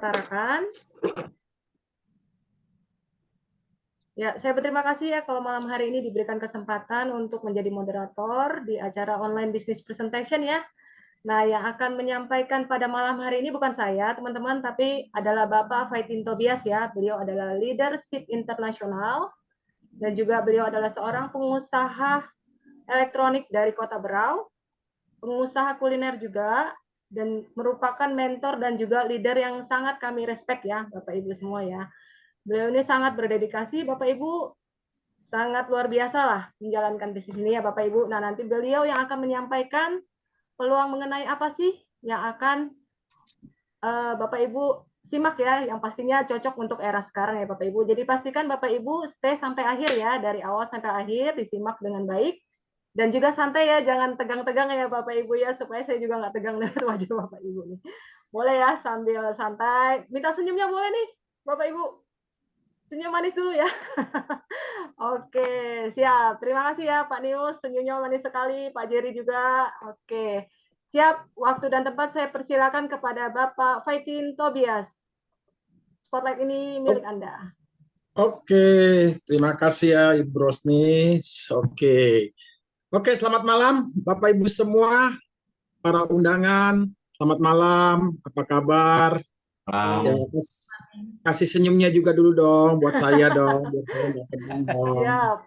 Utarakan. Ya, saya berterima kasih ya kalau malam hari ini diberikan kesempatan untuk menjadi moderator di acara online business presentation ya. Nah, yang akan menyampaikan pada malam hari ini bukan saya, teman-teman, tapi adalah Bapak Faitin Tobias ya. Beliau adalah leadership internasional dan juga beliau adalah seorang pengusaha elektronik dari Kota Berau, pengusaha kuliner juga, dan merupakan mentor dan juga leader yang sangat kami respect ya, Bapak Ibu semua ya. Beliau ini sangat berdedikasi, Bapak Ibu, sangat luar biasa lah menjalankan bisnis ini ya Bapak Ibu. Nah, nanti beliau yang akan menyampaikan peluang mengenai apa sih yang akan Bapak Ibu simak ya, yang pastinya cocok untuk era sekarang ya Bapak Ibu. Jadi pastikan Bapak Ibu stay sampai akhir ya, dari awal sampai akhir disimak dengan baik. Dan juga santai ya, jangan tegang-tegang ya Bapak Ibu ya, supaya saya juga nggak tegang dengan wajah Bapak Ibu nih. Boleh ya sambil santai, minta senyumnya boleh nih Bapak Ibu. Senyum manis dulu ya. Oke, siap. Terima kasih ya Pak Nius, senyumnya manis sekali. Pak Jerry juga. Oke, siap. Waktu dan tempat saya persilakan kepada Bapak Faitin Tobias. Spotlight ini milik Anda. Oke, terima kasih ya Ibu Rosni. Oke, selamat malam Bapak Ibu semua, para undangan. Selamat malam, apa kabar? Ya, kasih senyumnya juga dulu dong buat saya dong, biar saya nggak tegang dong. Siap.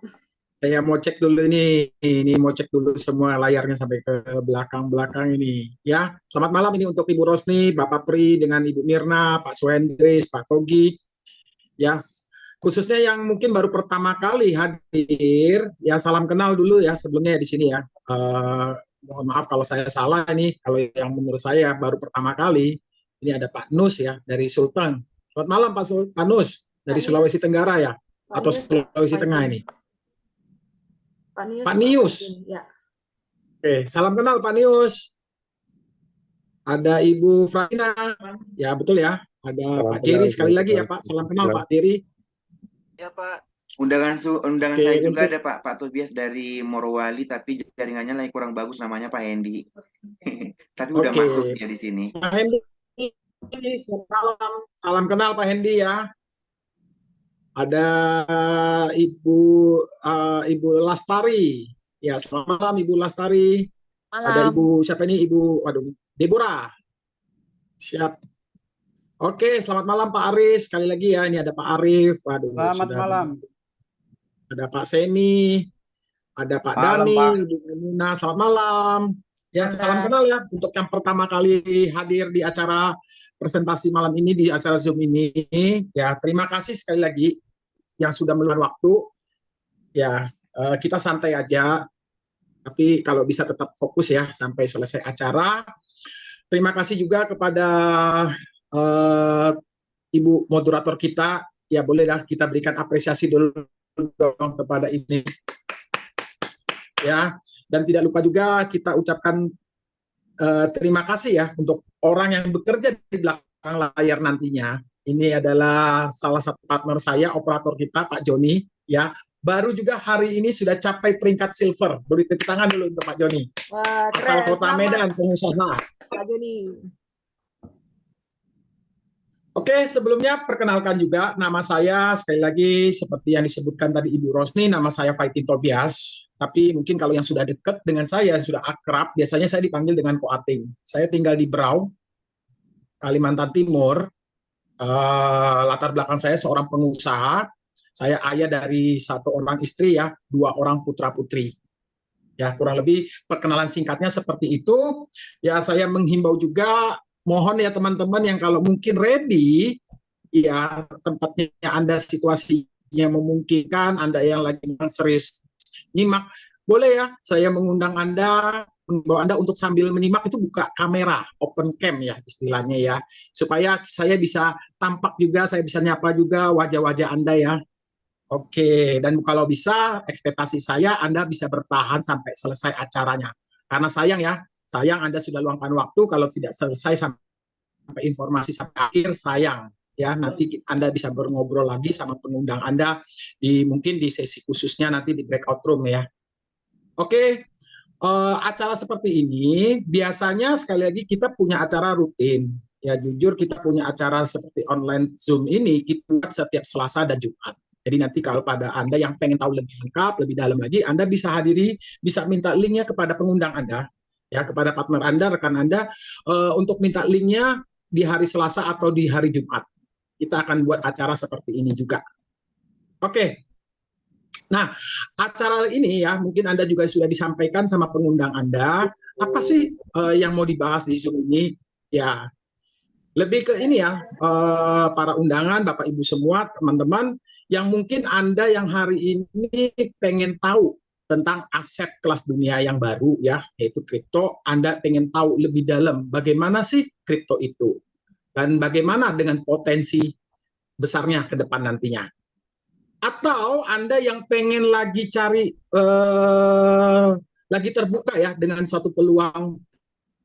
Saya mau cek dulu ini mau cek dulu semua layarnya sampai ke belakang-belakang ini. Ya, selamat malam ini untuk Ibu Rosni, Bapak Pri dengan Ibu Mirna, Pak Suhendris, Pak Togi. Ya, khususnya yang mungkin baru pertama kali hadir, ya salam kenal dulu ya sebelumnya di sini ya. Mohon maaf kalau saya salah ini, kalau yang menurut saya baru pertama kali, ini ada Pak Nus ya dari Sultan. Selamat malam Pak Nus dari Sulawesi Tenggara ya, atau Sulawesi Tengah ini. Pak Nius. Ya. Oke, salam kenal Pak Nius. Ada Ibu Frina, ya betul ya. Ada Pak Jerry sekali lagi ya Pak. Salam kenal Pak Jerry. Ya Pak. Undangan saya juga ada Pak Tobias dari Morowali, tapi jaringannya lagi kurang bagus, namanya Pak Hendy. Tapi udah masuk ya di sini. Pak Hendy, salam kenal Pak Hendy ya. Ada Ibu Lastari. Ya, selamat malam Ibu Lastari. Malam. Ada Ibu siapa ini? Deborah. Siap. Oke, selamat malam Pak Aris. Sekali lagi ya, ini ada Pak Arif. Selamat malam. Ada Pak Semi, ada Pak Dani, Ibu Amina. Selamat malam. Ya, salam kenal ya untuk yang pertama kali hadir di acara presentasi malam ini, di acara Zoom ini. Ya, terima kasih sekali lagi yang sudah meluangkan waktu. Ya, kita santai aja, tapi kalau bisa tetap fokus ya sampai selesai acara. Terima kasih juga kepada Ibu moderator kita. Ya, bolehlah kita berikan apresiasi dulu dong kepada ini. Ya, dan tidak lupa juga kita ucapkan terima kasih ya untuk orang yang bekerja di belakang layar nantinya. Ini adalah salah satu partner saya, operator kita, Pak Joni. Ya, baru juga hari ini sudah capai peringkat silver. Beri tepuk tangan dulu untuk Pak Joni. Wah, asal Kota Medan, pengusaha. Pak Joni. Oke, sebelumnya perkenalkan juga nama saya, sekali lagi seperti yang disebutkan tadi Ibu Rosni, nama saya Faitin Tobias. Tapi mungkin kalau yang sudah dekat dengan saya, sudah akrab, biasanya saya dipanggil dengan Ko Ating. Saya tinggal di Berau, Kalimantan Timur. Latar belakang saya seorang pengusaha. Saya ayah dari satu orang istri ya, 2 orang putra putri. Ya, kurang lebih perkenalan singkatnya seperti itu. Ya, saya menghimbau juga, mohon ya teman-teman yang kalau mungkin ready, ya tempatnya Anda situasinya memungkinkan, Anda yang lagi serius nyimak, boleh ya saya mengundang Anda, membawa Anda untuk sambil menyimak itu buka kamera, open cam ya istilahnya ya, supaya saya bisa tampak juga, saya bisa nyapa juga wajah-wajah Anda ya. Oke, dan kalau bisa ekspektasi saya Anda bisa bertahan sampai selesai acaranya. Karena sayang Anda sudah luangkan waktu, kalau tidak selesai sampai informasi sampai akhir, sayang. Ya, nanti Anda bisa ngobrol lagi sama pengundang Anda mungkin di sesi khususnya nanti di breakout room ya. Oke, acara seperti ini biasanya sekali lagi kita punya acara rutin ya jujur kita punya acara seperti online Zoom ini kita buat setiap Selasa dan Jumat. Jadi nanti kalau pada Anda yang pengen tahu lebih lengkap, lebih dalam lagi, Anda bisa hadiri, bisa minta linknya kepada pengundang Anda, ya kepada partner Anda, rekan Anda, untuk minta linknya di hari Selasa atau di hari Jumat. Kita akan buat acara seperti ini juga. Oke. Nah, acara ini ya mungkin Anda juga sudah disampaikan sama pengundang Anda. Apa sih yang mau dibahas di Zoom ini? Ya, lebih ke ini ya, para undangan, Bapak Ibu semua, teman-teman, yang mungkin Anda yang hari ini pengen tahu tentang aset kelas dunia yang baru ya, yaitu kripto. Anda pengen tahu lebih dalam bagaimana sih kripto itu, dan bagaimana dengan potensi besarnya ke depan nantinya. Atau Anda yang pengen lagi cari, lagi terbuka ya dengan suatu peluang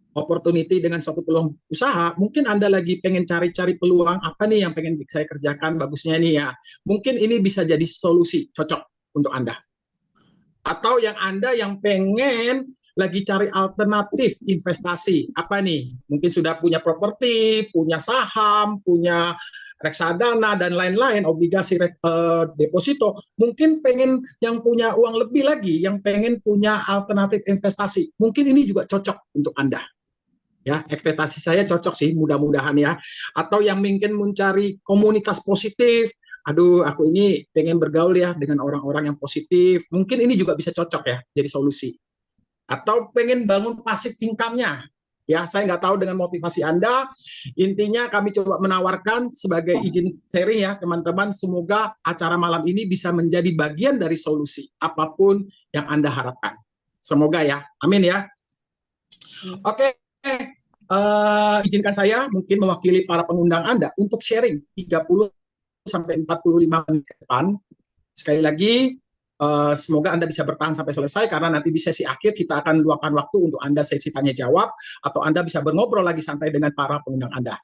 opportunity, dengan suatu peluang usaha, mungkin Anda lagi pengen cari-cari peluang apa nih yang pengen saya kerjakan bagusnya nih ya. Mungkin ini bisa jadi solusi cocok untuk Anda. Atau yang Anda yang pengen lagi cari alternatif investasi, apa nih? Mungkin sudah punya properti, punya saham, punya reksadana dan lain-lain, obligasi deposito, mungkin pengen yang punya uang lebih lagi, yang pengen punya alternatif investasi. Mungkin ini juga cocok untuk Anda. Ya, ekspektasi saya cocok sih, mudah-mudahan ya. Atau yang mungkin mencari komunitas positif, aduh aku ini pengen bergaul ya dengan orang-orang yang positif, mungkin ini juga bisa cocok ya jadi solusi. Atau pengen bangun pasif income-nya, ya saya nggak tahu dengan motivasi Anda. Intinya kami coba menawarkan sebagai izin sharing ya teman-teman, semoga acara malam ini bisa menjadi bagian dari solusi apapun yang Anda harapkan. Semoga ya, amin ya. Oke. Izinkan saya mungkin mewakili para pengundang Anda untuk sharing 30 sampai 45 menit ke depan. Sekali lagi, semoga Anda bisa bertahan sampai selesai, karena nanti di sesi akhir kita akan luangkan waktu untuk Anda sesi tanya jawab, atau Anda bisa ngobrol lagi santai dengan para pengundang Anda.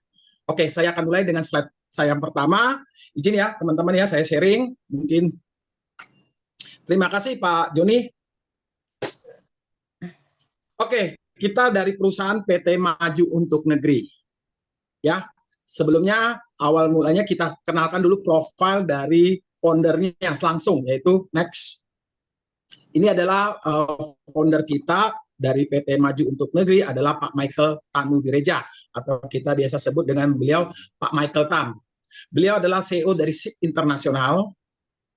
Oke, saya akan mulai dengan slide saya yang pertama. Izin ya teman-teman ya, saya sharing. Mungkin terima kasih Pak Joni. Oke, kita dari perusahaan PT Maju Untuk Negeri. Ya, sebelumnya awal mulanya kita kenalkan dulu profil dari foundernya langsung, yaitu next. Ini adalah founder kita dari PT Maju Untuk Negeri adalah Pak Michael Tanudireja, atau kita biasa sebut dengan beliau Pak Michael Tam. Beliau adalah CEO dari SIP Internasional.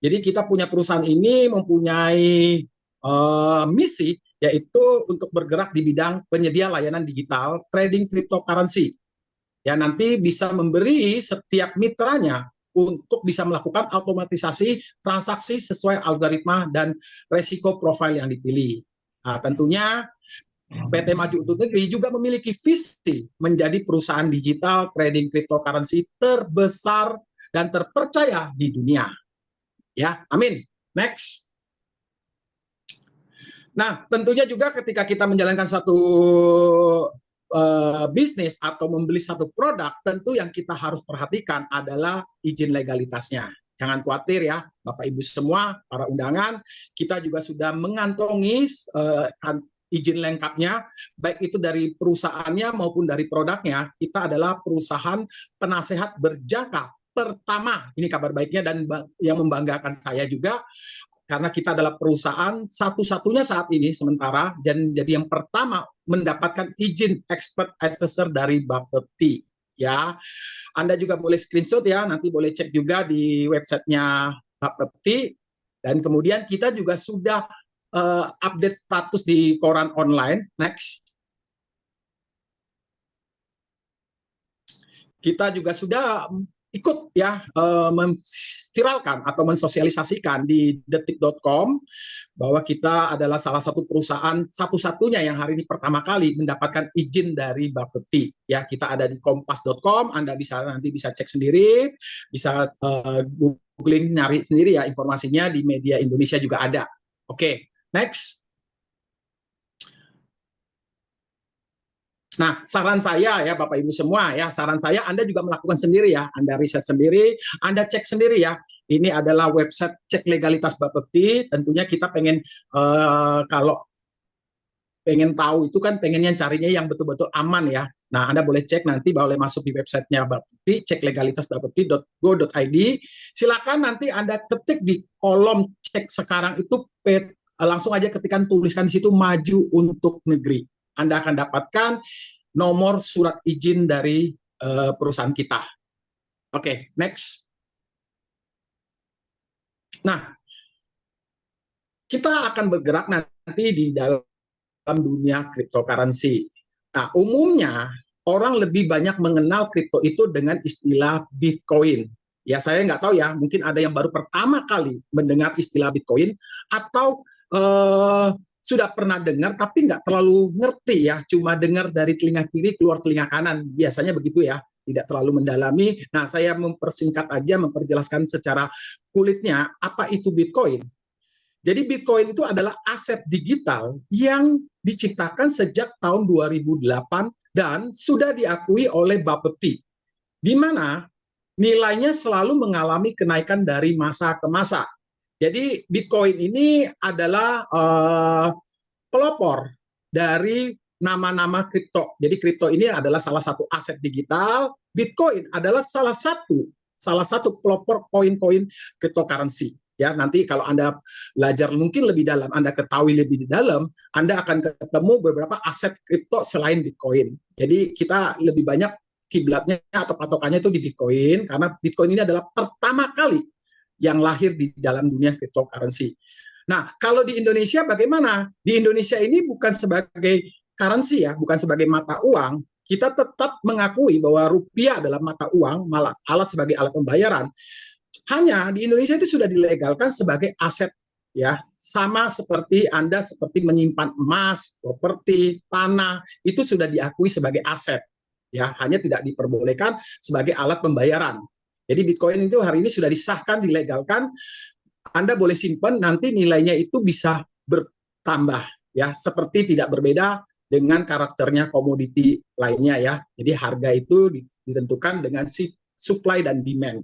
Jadi kita punya perusahaan ini mempunyai misi, yaitu untuk bergerak di bidang penyedia layanan digital trading cryptocurrency. Ya, nanti bisa memberi setiap mitranya untuk bisa melakukan automatisasi transaksi sesuai algoritma dan resiko profil yang dipilih. Nah, tentunya PT Maju Untuk Negeri juga memiliki visi menjadi perusahaan digital trading cryptocurrency terbesar dan terpercaya di dunia. Ya, amin. Next. Nah, tentunya juga ketika kita menjalankan satu bisnis atau membeli satu produk, tentu yang kita harus perhatikan adalah izin legalitasnya. Jangan khawatir ya, Bapak Ibu semua, para undangan, kita juga sudah mengantongi izin lengkapnya, baik itu dari perusahaannya maupun dari produknya. Kita adalah perusahaan penasehat berjangka pertama. Ini kabar baiknya dan yang membanggakan saya juga, karena kita adalah perusahaan satu-satunya saat ini sementara dan jadi yang pertama mendapatkan izin expert advisor dari Bapepti. Ya, Anda juga boleh screenshot ya, nanti boleh cek juga di websitenya Bapepti. Dan kemudian kita juga sudah update status di koran online. Next. Kita juga sudah ikut ya memviralkan atau mensosialisasikan di detik.com bahwa kita adalah salah satu perusahaan satu-satunya yang hari ini pertama kali mendapatkan izin dari Bapepti. Ya, kita ada di kompas.com, Anda bisa nanti bisa cek sendiri, bisa googling nyari sendiri ya informasinya, di media Indonesia juga ada. Oke, next. Nah, saran saya ya Bapak Ibu semua ya, saran saya Anda juga melakukan sendiri ya, Anda riset sendiri, Anda cek sendiri ya. Ini adalah website cek legalitas Bapepti. Tentunya kita pengen kalau pengen tahu itu kan pengennya carinya yang betul-betul aman ya. Nah, Anda boleh cek nanti, boleh masuk di websitenya Bapepti, cek legalitas bapepti.go.id. Silakan nanti Anda ketik di kolom cek sekarang itu, langsung aja ketikan, tuliskan di situ maju untuk negeri. Anda akan dapatkan nomor surat izin dari perusahaan kita. Oke, next. Nah, kita akan bergerak nanti di dalam dunia cryptocurrency. Nah, umumnya orang lebih banyak mengenal kripto itu dengan istilah Bitcoin. Ya, saya nggak tahu ya, mungkin ada yang baru pertama kali mendengar istilah Bitcoin, atau sudah pernah dengar tapi nggak terlalu ngerti ya, cuma dengar dari telinga kiri keluar telinga kanan. Biasanya begitu ya, tidak terlalu mendalami. Nah, saya mempersingkat aja, memperjelaskan secara kulitnya apa itu Bitcoin. Jadi Bitcoin itu adalah aset digital yang diciptakan sejak tahun 2008 dan sudah diakui oleh Bapepti, di mana nilainya selalu mengalami kenaikan dari masa ke masa. Jadi Bitcoin ini adalah pelopor dari nama-nama kripto. Jadi kripto ini adalah salah satu aset digital. Bitcoin adalah salah satu pelopor koin-koin cryptocurrency. Ya, nanti kalau Anda belajar mungkin lebih dalam, Anda ketahui lebih di dalam, Anda akan ketemu beberapa aset kripto selain Bitcoin. Jadi kita lebih banyak kiblatnya atau patokannya itu di Bitcoin, karena Bitcoin ini adalah pertama kali yang lahir di dalam dunia cryptocurrency. Nah, kalau di Indonesia bagaimana? Di Indonesia ini bukan sebagai currency ya, bukan sebagai mata uang. Kita tetap mengakui bahwa rupiah adalah mata uang, malah alat sebagai alat pembayaran. Hanya di Indonesia itu sudah dilegalkan sebagai aset ya, sama seperti Anda seperti menyimpan emas, properti, tanah, itu sudah diakui sebagai aset ya, hanya tidak diperbolehkan sebagai alat pembayaran. Jadi Bitcoin itu hari ini sudah disahkan, dilegalkan. Anda boleh simpan, nanti nilainya itu bisa bertambah ya, seperti tidak berbeda dengan karakternya komoditi lainnya ya. Jadi harga itu ditentukan dengan si supply dan demand.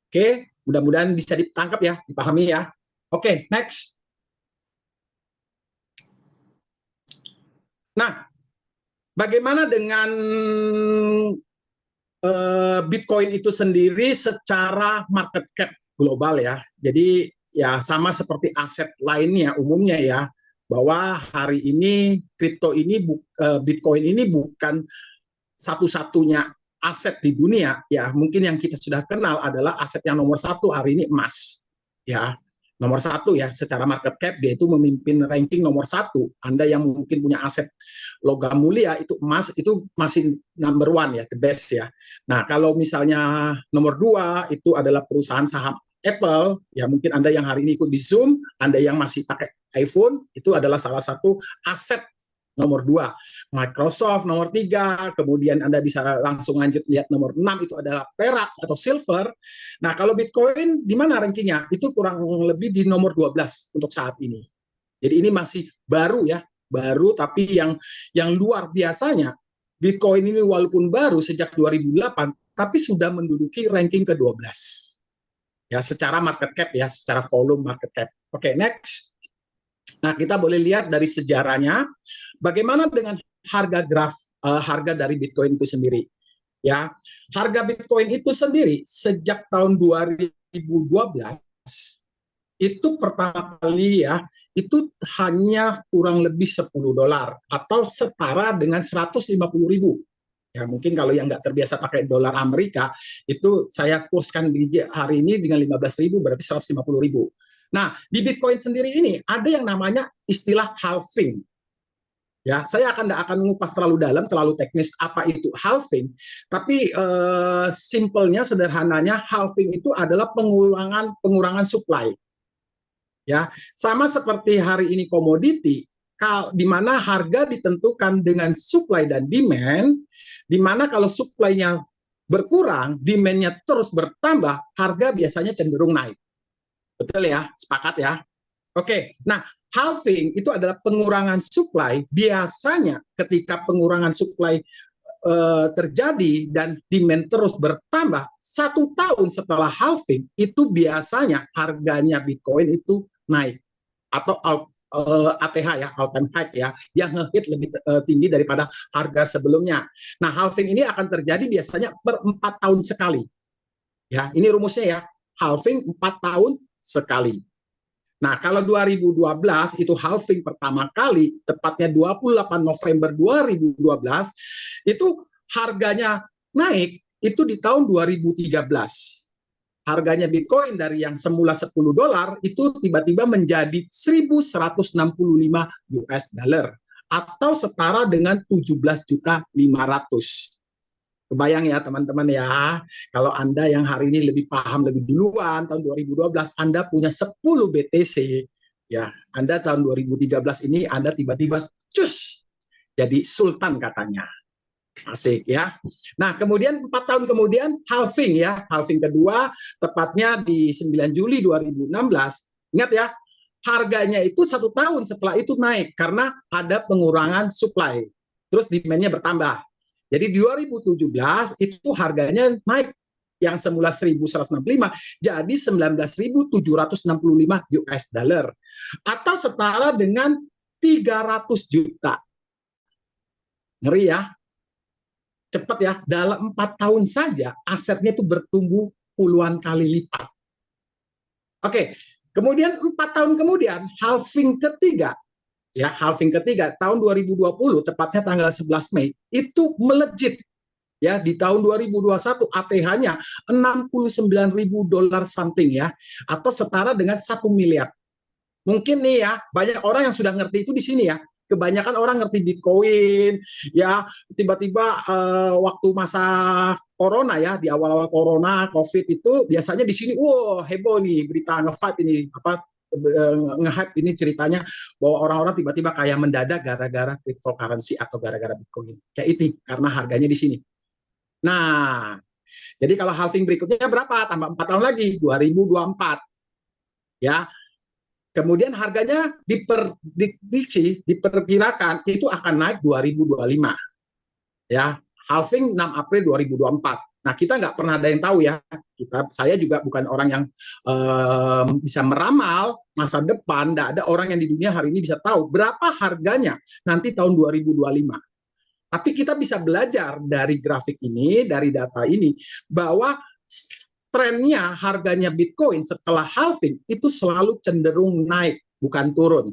Oke, mudah-mudahan bisa ditangkap ya, dipahami ya. Oke, next. Nah, bagaimana dengan Bitcoin itu sendiri secara market cap global ya? Jadi ya sama seperti aset lainnya umumnya ya, bahwa hari ini kripto ini, Bitcoin ini bukan satu-satunya aset di dunia ya. Mungkin yang kita sudah kenal adalah aset yang nomor satu hari ini emas ya, nomor satu ya, secara market cap dia itu memimpin ranking nomor satu. Anda yang mungkin punya aset logam mulia itu emas, itu masih number one ya, the best ya. Nah, kalau misalnya nomor dua itu adalah perusahaan saham Apple ya, mungkin Anda yang hari ini ikut di Zoom, Anda yang masih pakai iPhone, itu adalah salah satu aset nomor 2, Microsoft nomor 3, kemudian Anda bisa langsung lanjut lihat nomor 6 itu adalah perak atau silver. Nah, kalau Bitcoin di mana rankingnya? Itu kurang lebih di nomor 12 untuk saat ini. Jadi ini masih baru ya, baru, tapi yang luar biasanya Bitcoin ini walaupun baru sejak 2008 tapi sudah menduduki ranking ke-12. Ya, secara market cap ya, secara volume market cap. Oke, next. Nah, kita boleh lihat dari sejarahnya bagaimana dengan harga dari Bitcoin itu sendiri. Ya, harga Bitcoin itu sendiri sejak tahun 2012 itu pertama kali ya, itu hanya kurang lebih $10 atau setara dengan 150.000. Ya, mungkin kalau yang nggak terbiasa pakai dolar Amerika, itu saya kurskan di hari ini dengan 15.000 berarti 150.000. Nah, di Bitcoin sendiri ini ada yang namanya istilah halving. Ya, saya akan mengupas terlalu dalam, terlalu teknis apa itu halving. Tapi simpelnya, sederhananya, halving itu adalah pengurangan supply. Ya, sama seperti hari ini komoditi, di mana harga ditentukan dengan supply dan demand, di mana kalau supply-nya berkurang, demand-nya terus bertambah, harga biasanya cenderung naik. Betul ya, sepakat ya. Oke, nah halving itu adalah pengurangan supply. Biasanya ketika pengurangan supply terjadi dan demand terus bertambah, 1 tahun setelah halving itu biasanya harganya Bitcoin itu naik atau ATH ya, all time high ya, yang ngehit lebih tinggi daripada harga sebelumnya. Nah, halving ini akan terjadi biasanya per 4 tahun sekali. Ya, ini rumusnya ya, halving 4 tahun sekali. Nah, kalau 2012 itu halving pertama kali, tepatnya 28 November 2012, itu harganya naik itu di tahun 2013. Harganya Bitcoin dari yang semula $10 itu tiba-tiba menjadi 1.165 US dollar atau setara dengan 17.500.000. Kebayang ya teman-teman ya, kalau Anda yang hari ini lebih paham lebih duluan, tahun 2012 Anda punya 10 BTC, ya Anda tahun 2013 ini Anda tiba-tiba cus jadi sultan katanya. Asik ya. Nah, kemudian 4 tahun kemudian halving ya, halving kedua tepatnya di 9 Juli 2016. Ingat ya, harganya itu 1 tahun setelah itu naik karena ada pengurangan supply. Terus demand-nya bertambah. Jadi 2017 itu harganya naik yang semula 1.165 jadi 19.765 US dollar atau setara dengan 300 juta. Ngeri ya. Cepat ya, dalam 4 tahun saja asetnya itu bertumbuh puluhan kali lipat. Oke, kemudian 4 tahun kemudian halving ketiga, ya halving ketiga tahun 2020 tepatnya tanggal 11 Mei itu melejit ya di tahun 2021 ATH-nya $69.000 something ya atau setara dengan 1 miliar. Mungkin nih ya banyak orang yang sudah ngerti itu di sini ya. Kebanyakan orang ngerti Bitcoin, ya tiba-tiba waktu masa Corona ya, di awal-awal Corona, COVID itu biasanya di sini, wow heboh nih berita nge-hype ini, nge-hype ini ceritanya bahwa orang-orang tiba-tiba kayak mendadak gara-gara cryptocurrency atau gara-gara Bitcoin. Kayak itu karena harganya di sini. Nah, jadi kalau halving berikutnya berapa? Tambah 4 tahun lagi, 2024. Ya, kemudian harganya diprediksi, diperkirakan itu akan naik 2025. Ya, halving 6 April 2024. Nah, kita nggak pernah ada yang tahu ya. Saya juga bukan orang yang bisa meramal masa depan. Nggak ada orang yang di dunia hari ini bisa tahu berapa harganya nanti tahun 2025. Tapi kita bisa belajar dari grafik ini, dari data ini, bahwa trennya harganya Bitcoin setelah halving itu selalu cenderung naik, bukan turun.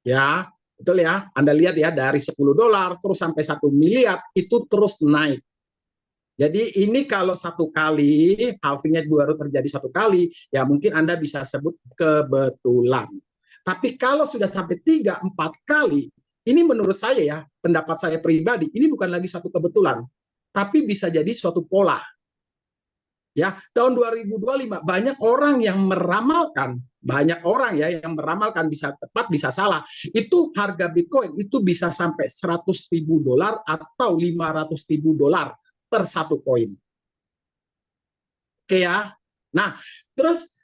Ya, betul ya. Anda lihat ya dari $10 terus sampai 1 miliar itu terus naik. Jadi ini kalau 1 kali, halvingnya baru terjadi 1 kali, ya mungkin Anda bisa sebut kebetulan. Tapi kalau sudah sampai 3-4 kali, ini menurut saya ya, pendapat saya pribadi, ini bukan lagi satu kebetulan, tapi bisa jadi suatu pola. Ya, tahun 2025 banyak orang yang meramalkan, bisa tepat bisa salah. Itu harga Bitcoin itu bisa sampai $100.000 atau $500.000 per 1 koin. Oke ya. Nah, terus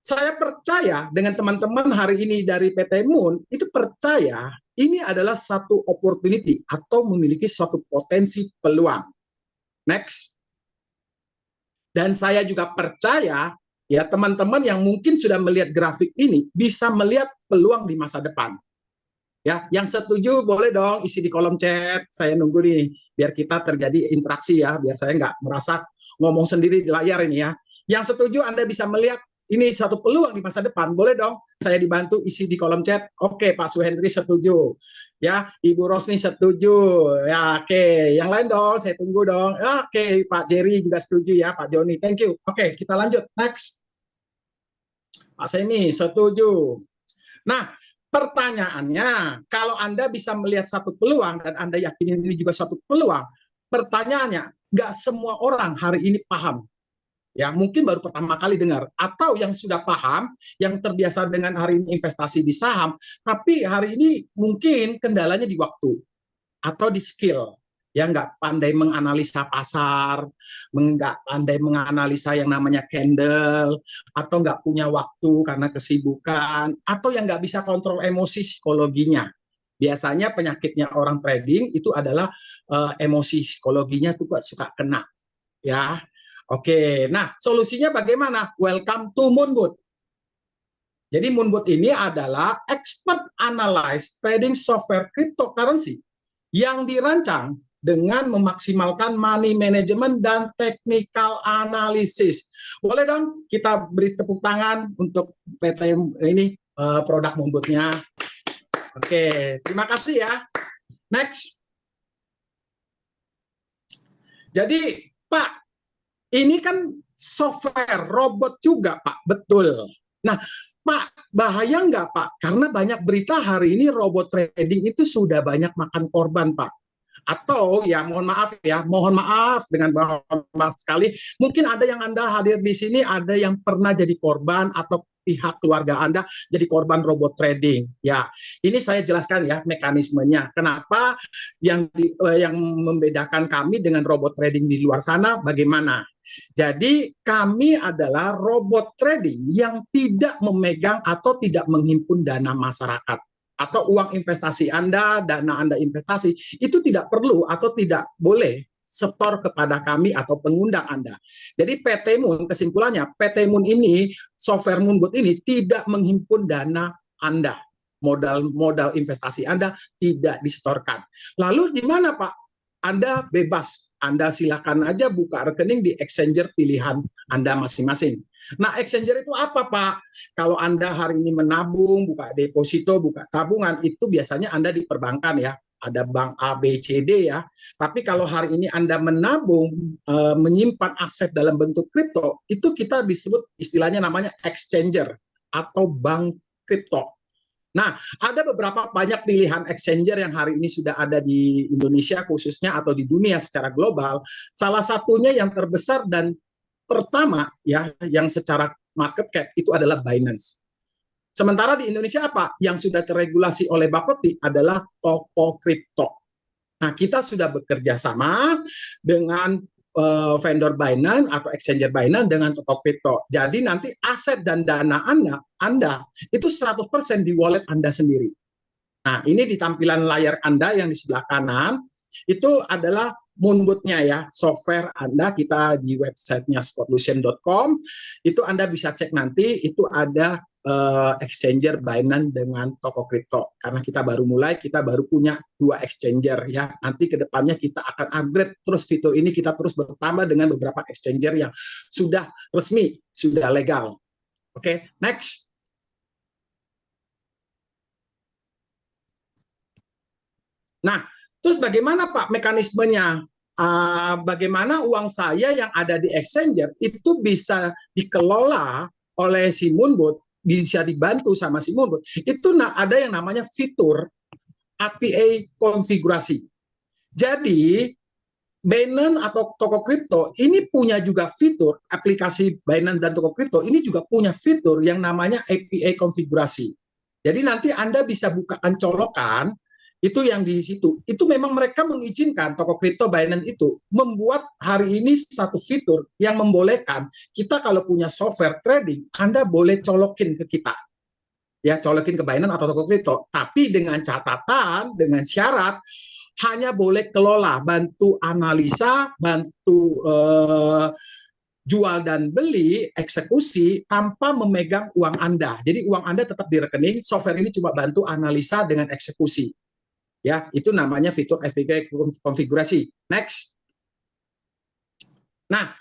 saya percaya dengan teman-teman hari ini dari PT Moon itu percaya ini adalah satu opportunity atau memiliki suatu potensi peluang. Next. Dan saya juga percaya ya teman-teman yang mungkin sudah melihat grafik ini bisa melihat peluang di masa depan. Ya, yang setuju boleh dong isi di kolom chat. Saya nunggu nih biar kita terjadi interaksi ya, biar saya nggak merasa ngomong sendiri di layar ini ya. Yang setuju Anda bisa melihat ini satu peluang di masa depan. Boleh dong saya dibantu isi di kolom chat. Oke, Pak Suhendri setuju. Ya, Ibu Rosni setuju. Ya, oke. Yang lain dong, saya tunggu dong. Oke, Pak Jerry juga setuju ya, Pak Joni. Thank you. Oke, kita lanjut. Next. Pak Semi setuju. Nah, pertanyaannya, kalau Anda bisa melihat satu peluang dan Anda yakin ini juga satu peluang, pertanyaannya, nggak semua orang hari ini paham. Ya, mungkin baru pertama kali dengar, atau yang sudah paham, yang terbiasa dengan hari ini investasi di saham, tapi hari ini mungkin kendalanya di waktu atau di skill, ya nggak pandai menganalisa pasar, nggak pandai menganalisa yang namanya candle, atau nggak punya waktu karena kesibukan, atau yang nggak bisa kontrol emosi psikologinya. Biasanya penyakitnya orang trading itu adalah emosi psikologinya tuh suka kena, ya. Oke, nah solusinya bagaimana? Welcome to Moonwood. Jadi Moonbot ini adalah expert analyze trading software cryptocurrency yang dirancang dengan memaksimalkan money management dan technical analysis. Boleh dong kita beri tepuk tangan untuk PT ini produk Moonbotnya. Oke, terima kasih ya. Next. Jadi Pak, ini kan software robot juga Pak, betul. Nah, Pak, bahaya nggak Pak? Karena banyak berita hari ini robot trading itu sudah banyak makan korban Pak. Atau ya mohon maaf dengan mohon maaf sekali, mungkin ada yang Anda hadir di sini, ada yang pernah jadi korban atau pihak keluarga Anda jadi korban robot trading. Ya, ini saya jelaskan ya mekanismenya. Kenapa yang membedakan kami dengan robot trading di luar sana bagaimana? Jadi kami adalah robot trading yang tidak memegang atau tidak menghimpun dana masyarakat atau uang investasi Anda, dana Anda investasi, itu tidak perlu atau tidak boleh setor kepada kami atau pengundang Anda. Jadi PT Moon, kesimpulannya, PT Moon ini, software Moonbot ini tidak menghimpun dana Anda. Modal investasi Anda tidak disetorkan. Lalu di mana Pak? Anda bebas, Anda silakan aja buka rekening di exchanger pilihan Anda masing-masing. Nah, exchanger itu apa Pak? Kalau Anda hari ini menabung, buka deposito, buka tabungan, itu biasanya Anda di perbankan ya. Ada bank A, B, C, D ya. Tapi kalau hari ini Anda menabung, menyimpan aset dalam bentuk kripto, itu kita disebut istilahnya namanya exchanger atau bank kripto. Nah, ada beberapa banyak pilihan exchanger yang hari ini sudah ada di Indonesia khususnya atau di dunia secara global. Salah satunya yang terbesar dan pertama ya yang secara market cap itu adalah Binance. Sementara di Indonesia apa? Yang sudah terregulasi oleh Bapepti adalah toko kripto. Nah, kita sudah bekerja sama dengan vendor Binance atau exchanger Binance dengan toko kripto. Jadi nanti aset dan dana Anda itu 100% di wallet Anda sendiri. Nah, ini di tampilan layar Anda yang di sebelah kanan, itu adalah Moonbot-nya ya, software Anda, kita di websitenya spotlution.com, itu Anda bisa cek nanti, itu ada exchanger Binance dengan toko kripto. Karena kita baru mulai, kita baru punya 2 exchanger ya. Nanti ke depannya kita akan upgrade terus fitur ini, kita terus bertambah dengan beberapa exchanger yang sudah resmi, sudah legal. Oke, next. Nah, terus bagaimana Pak mekanismenya? Bagaimana uang saya yang ada di exchanger itu bisa dikelola oleh si Moonbot, bisa dibantu sama si Moonbot. Itu ada yang namanya fitur API konfigurasi. Jadi Binance atau toko kripto ini punya juga fitur, aplikasi Binance dan toko kripto ini juga punya fitur yang namanya API konfigurasi. Jadi nanti Anda bisa bukakan colokan itu yang di situ. Itu memang mereka mengizinkan toko kripto Binance itu membuat hari ini satu fitur yang membolehkan kita kalau punya software trading, Anda boleh colokin ke kita. Ya, colokin ke Binance atau toko kripto, tapi dengan catatan, dengan syarat hanya boleh kelola, bantu analisa, bantu jual dan beli, eksekusi tanpa memegang uang Anda. Jadi uang Anda tetap di rekening, software ini cuma bantu analisa dengan eksekusi. Ya, itu namanya fitur API konfigurasi. Next. Nah,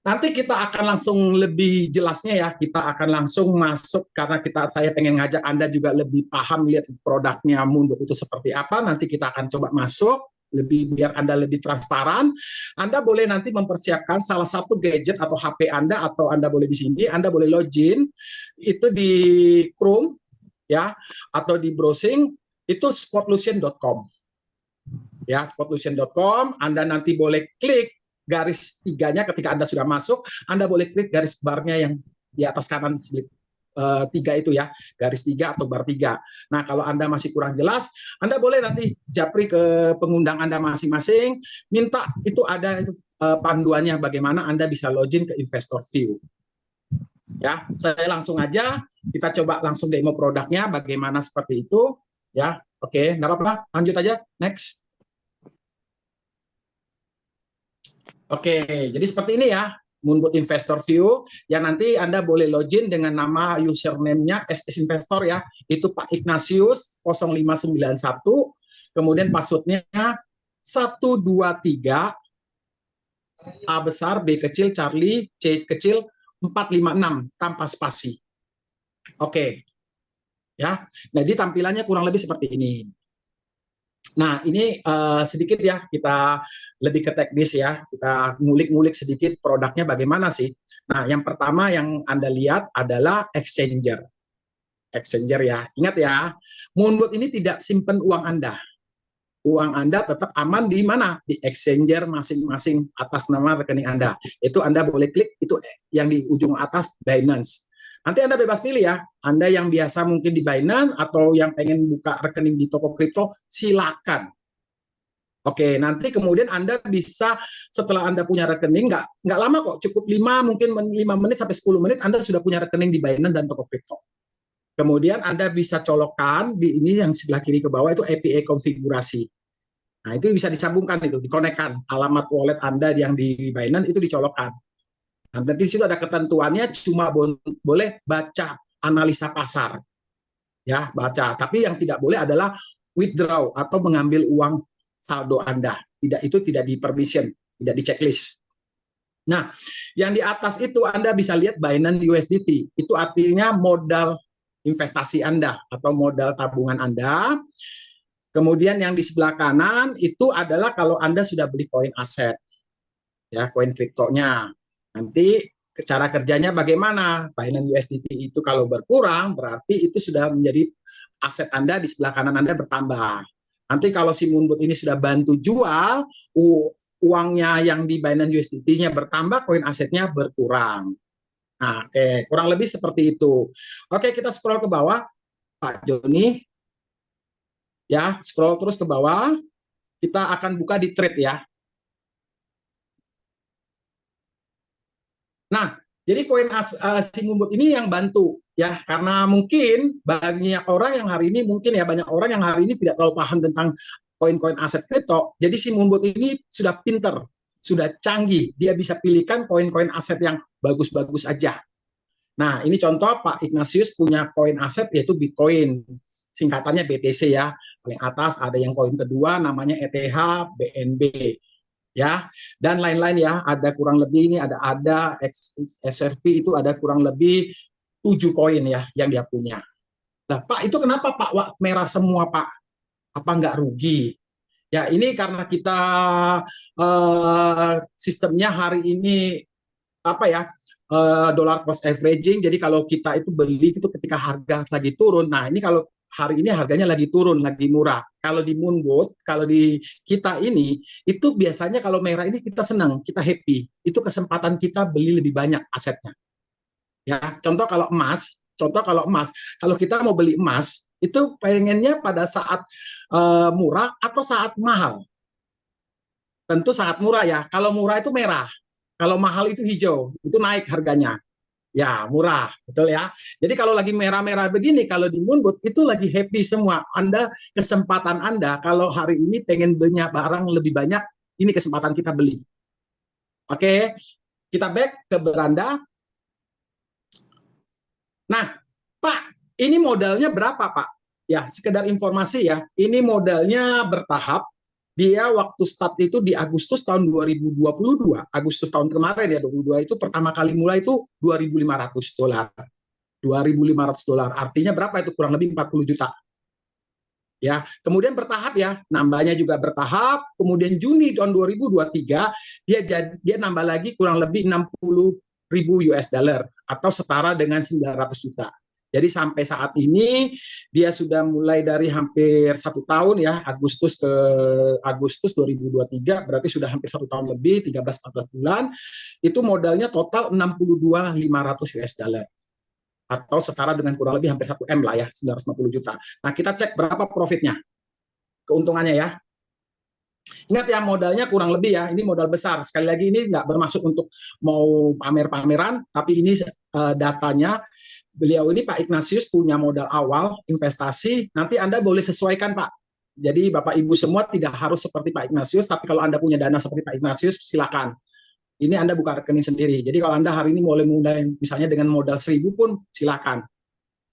nanti kita akan langsung lebih jelasnya ya, kita akan langsung masuk karena saya pengen ngajak Anda juga lebih paham lihat produknya Moonbot itu seperti apa. Nanti kita akan coba masuk biar Anda lebih transparan. Anda boleh nanti mempersiapkan salah satu gadget atau HP Anda atau Anda boleh di sini, Anda boleh login itu di Chrome ya atau di browsing itu spotlution.com. Ya, spotlution.com, Anda nanti boleh klik garis 3-nya ketika Anda sudah masuk, Anda boleh klik garis barnya yang di atas kanan 3 itu ya, garis 3 atau bar 3. Nah, kalau Anda masih kurang jelas, Anda boleh nanti japri ke pengundang Anda masing-masing, minta itu ada panduannya bagaimana Anda bisa login ke Investor View. Ya, saya langsung aja, kita coba langsung demo produknya bagaimana seperti itu. Ya, oke, nggak apa-apa, lanjut aja, next. Oke, jadi seperti ini ya. Moonboot Investor View, yang nanti Anda boleh login dengan nama username-nya SS Investor ya, itu Pak Ignatius 0591, kemudian password-nya 123 A besar, B kecil, Charlie, C kecil, 456 tanpa spasi. Oke. Ya. Jadi tampilannya kurang lebih seperti ini. Nah, ini sedikit ya, kita lebih ke teknis ya, kita ngulik-ngulik sedikit produknya bagaimana sih. Nah, yang pertama yang Anda lihat adalah exchanger. Exchanger ya, ingat ya, Moonboot ini tidak simpan uang Anda. Uang Anda tetap aman di mana? Di exchanger masing-masing atas nama rekening Anda. Itu Anda boleh klik, itu yang di ujung atas Binance. Nanti Anda bebas pilih ya, Anda yang biasa mungkin di Binance atau yang pengen buka rekening di toko kripto, silakan. Oke, nanti kemudian Anda bisa setelah Anda punya rekening, nggak lama kok, cukup 5 menit sampai 10 menit Anda sudah punya rekening di Binance dan toko kripto. Kemudian Anda bisa colokkan di ini yang sebelah kiri ke bawah itu API konfigurasi. Nah, itu bisa disambungkan itu, dikonekkan alamat wallet Anda yang di Binance itu dicolokkan. Nah, nanti di situ ada ketentuannya cuma boleh baca analisa pasar. Ya, baca. Tapi yang tidak boleh adalah withdraw atau mengambil uang saldo Anda. Itu tidak di permission, tidak di checklist. Nah, yang di atas itu Anda bisa lihat Binance USDT. Itu artinya modal investasi Anda atau modal tabungan Anda. Kemudian yang di sebelah kanan itu adalah kalau Anda sudah beli koin aset. Ya, koin kriptonya. Nanti cara kerjanya bagaimana? Binance USDT itu kalau berkurang berarti itu sudah menjadi aset Anda di sebelah kanan Anda bertambah. Nanti kalau si Moonboot ini sudah bantu jual, uangnya yang di Binance USDT-nya bertambah, koin asetnya berkurang. Nah, oke, kurang lebih seperti itu. Oke, kita scroll ke bawah, Pak Joni. Ya, scroll terus ke bawah. Kita akan buka di trade ya. Nah, jadi koin si Moonboot ini yang bantu ya, karena mungkin banyak orang yang hari ini tidak terlalu paham tentang koin-koin aset kripto. Jadi si Moonboot ini sudah pinter, sudah canggih, dia bisa pilihkan koin-koin aset yang bagus-bagus aja. Nah, ini contoh Pak Ignatius punya koin aset yaitu Bitcoin, singkatannya BTC ya. Paling atas ada yang koin kedua namanya ETH BNB. Ya, dan lain-lain ya, ada kurang lebih ini ada SRP itu ada kurang lebih 7 koin ya yang dia punya. Nah, Pak, itu kenapa Pak merah semua Pak? Apa nggak rugi? Ya, ini karena kita sistemnya hari ini apa ya, dollar cost averaging. Jadi kalau kita itu beli itu ketika harga lagi turun. Nah, ini kalau hari ini harganya lagi turun, lagi murah. Kalau di Moonboot, kalau di kita ini, itu biasanya kalau merah ini kita senang, kita happy. Itu kesempatan kita beli lebih banyak asetnya. Ya, contoh kalau emas, kalau kita mau beli emas, itu pengennya pada saat murah atau saat mahal. Tentu saat murah ya. Kalau murah itu merah, kalau mahal itu hijau, itu naik harganya. Ya, murah, betul ya. Jadi kalau lagi merah-merah begini, kalau di Moonboot itu lagi happy semua. Kesempatan Anda kalau hari ini pengen beli barang lebih banyak, ini kesempatan kita beli. Oke, kita back ke beranda. Nah, Pak, ini modalnya berapa, Pak? Ya, sekedar informasi ya, ini modalnya bertahap. Dia waktu start itu di Agustus tahun 2022, Agustus tahun kemarin ya, 2022 itu pertama kali mulai itu $2.500. $2.500. Artinya berapa itu? Kurang lebih 40 juta. Ya, kemudian bertahap ya, nambahnya juga bertahap. Kemudian Juni tahun 2023 dia nambah lagi kurang lebih 60.000 US dollar atau setara dengan 900 juta. Jadi sampai saat ini dia sudah mulai dari hampir 1 tahun ya, Agustus 2023 berarti sudah hampir 1 tahun lebih, 13-14 bulan. Itu modalnya total 62.500 US dollar atau setara dengan kurang lebih hampir 1 M lah ya, 950 juta. Nah, kita cek berapa profitnya, keuntungannya ya. Ingat ya, modalnya kurang lebih ya, ini modal besar. Sekali lagi ini nggak bermaksud untuk mau pamer-pameran, tapi ini datanya. Beliau ini Pak Ignatius punya modal awal investasi, nanti Anda boleh sesuaikan Pak. Jadi Bapak Ibu semua tidak harus seperti Pak Ignatius, tapi kalau Anda punya dana seperti Pak Ignatius silakan. ini Anda buka rekening sendiri. Jadi kalau Anda hari ini mulai misalnya dengan modal 1.000 pun silakan.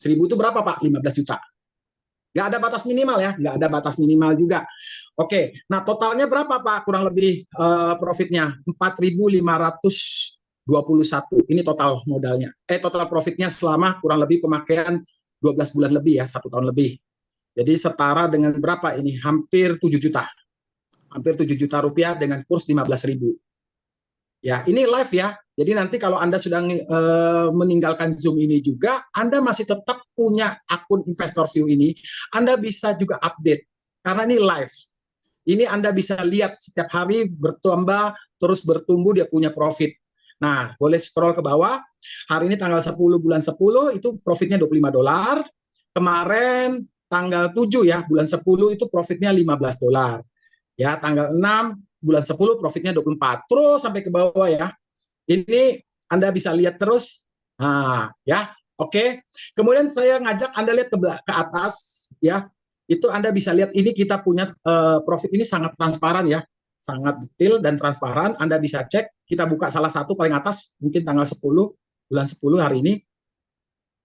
1.000 itu berapa Pak? 15 juta. Nggak ada batas minimal ya, nggak ada batas minimal juga. Oke, nah totalnya berapa Pak? Kurang lebih profitnya 4.521. Ini total modalnya. Total profitnya selama kurang lebih pemakaian 12 bulan lebih ya, 1 tahun lebih. Jadi setara dengan berapa ini? Hampir 7 juta. Hampir 7 juta rupiah dengan kurs 15.000. Ya, ini live ya. Jadi nanti kalau Anda sudah meninggalkan Zoom ini juga, Anda masih tetap punya akun Investor View ini, Anda bisa juga update. Karena ini live. Ini Anda bisa lihat setiap hari bertambah, terus bertumbuh, dia punya profit. Nah, boleh scroll ke bawah. Hari ini tanggal 10 bulan 10, itu profitnya $25. Kemarin tanggal 7 ya, bulan 10 itu profitnya $15. Ya, tanggal 6 bulan 10 profitnya 24. Terus sampai ke bawah ya. Ini Anda bisa lihat terus. Nah, ya. Oke. Kemudian saya ngajak Anda lihat ke atas ya. Itu Anda bisa lihat ini kita punya profit ini sangat transparan ya. Sangat detail dan transparan. Anda bisa cek. Kita buka salah satu paling atas mungkin tanggal 10 bulan 10 hari ini.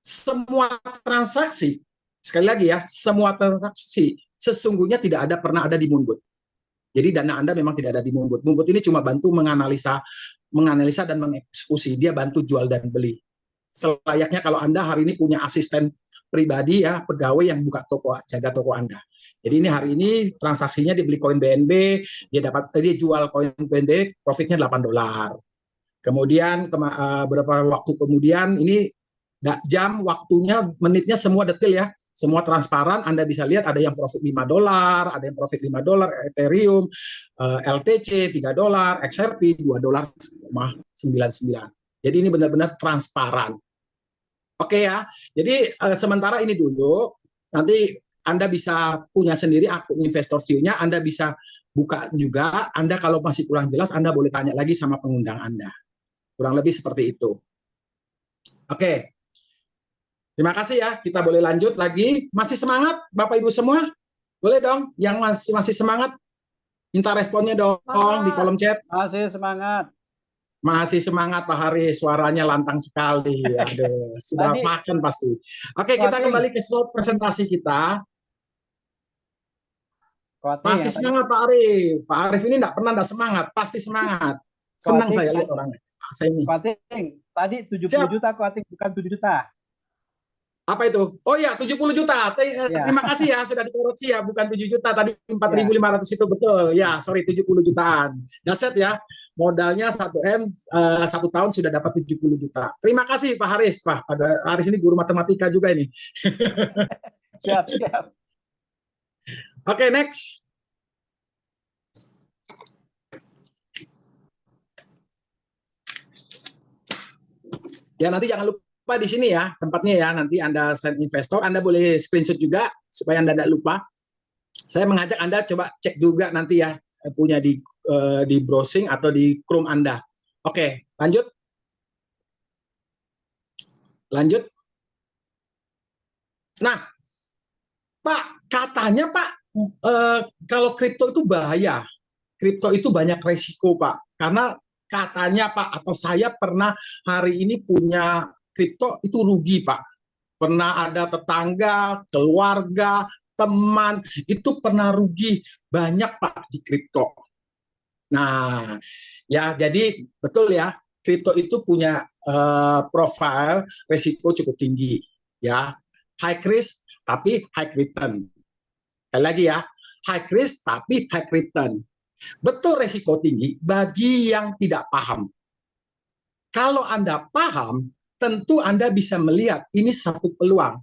Semua transaksi, sekali lagi ya, semua transaksi sesungguhnya tidak pernah ada di Moonbot. Jadi dana Anda memang tidak ada di Moonbot. Moonbot ini cuma bantu menganalisa dan mengeksekusi. Dia bantu jual dan beli. Selayaknya kalau Anda hari ini punya asisten pribadi ya, pegawai yang buka toko, jaga toko Anda. Jadi ini hari ini transaksinya dibeli koin BNB, dia jual koin BNB, profitnya $8. Kemudian beberapa waktu kemudian ini jam, waktunya, menitnya semua detail ya, semua transparan. Anda bisa lihat ada yang profit $5, ada yang profit $5, Ethereum, LTC $3, XRP $2,99. Jadi ini benar-benar transparan. Oke ya, jadi sementara ini dulu, nanti Anda bisa punya sendiri akun Investor View-nya, Anda bisa buka juga. Anda kalau masih kurang jelas, Anda boleh tanya lagi sama pengundang Anda. Kurang lebih seperti itu. Oke. Terima kasih ya, kita boleh lanjut lagi. Masih semangat Bapak Ibu semua? Boleh dong, yang masih semangat, minta responnya dong di kolom chat. Masih semangat. Masih semangat Pak Haris, suaranya lantang sekali. Aduh, sudah makan pasti. Oke, kita kembali ke slide presentasi kita. Masih semangat Pak Arif. Pak Arif ini enggak semangat, pasti semangat. Senang saya lihat orangnya. Kuating, tadi 70 juta Kuating, bukan 7 juta. Apa itu? Oh ya, 70 juta. Terima kasih ya, sudah dikoreksi ya, bukan 7 juta. Tadi 4.500 itu betul. Ya, sorry, 70 jutaan. Daset ya, modalnya 1M, 1 tahun sudah dapat 70 juta. Terima kasih Pak Haris. Pak Haris ini guru matematika juga ini. Siap, siap. Oke, next. Ya, nanti jangan lupa di sini ya tempatnya ya, nanti Anda send investor, Anda boleh screenshot juga supaya Anda tidak lupa. Saya mengajak Anda coba cek juga nanti ya, punya di browsing atau di Chrome Anda. Oke, lanjut. Nah, Pak, katanya Pak, kalau kripto itu bahaya, kripto itu banyak resiko Pak, karena katanya Pak, atau saya pernah hari ini punya kripto itu rugi Pak. Pernah ada tetangga, keluarga, teman, itu pernah rugi banyak Pak di kripto. Nah, ya jadi betul ya, kripto itu punya profil resiko cukup tinggi. Ya, high risk tapi high return. Sekali lagi ya, high risk tapi high return. Betul resiko tinggi bagi yang tidak paham. Kalau Anda paham, tentu Anda bisa melihat ini satu peluang,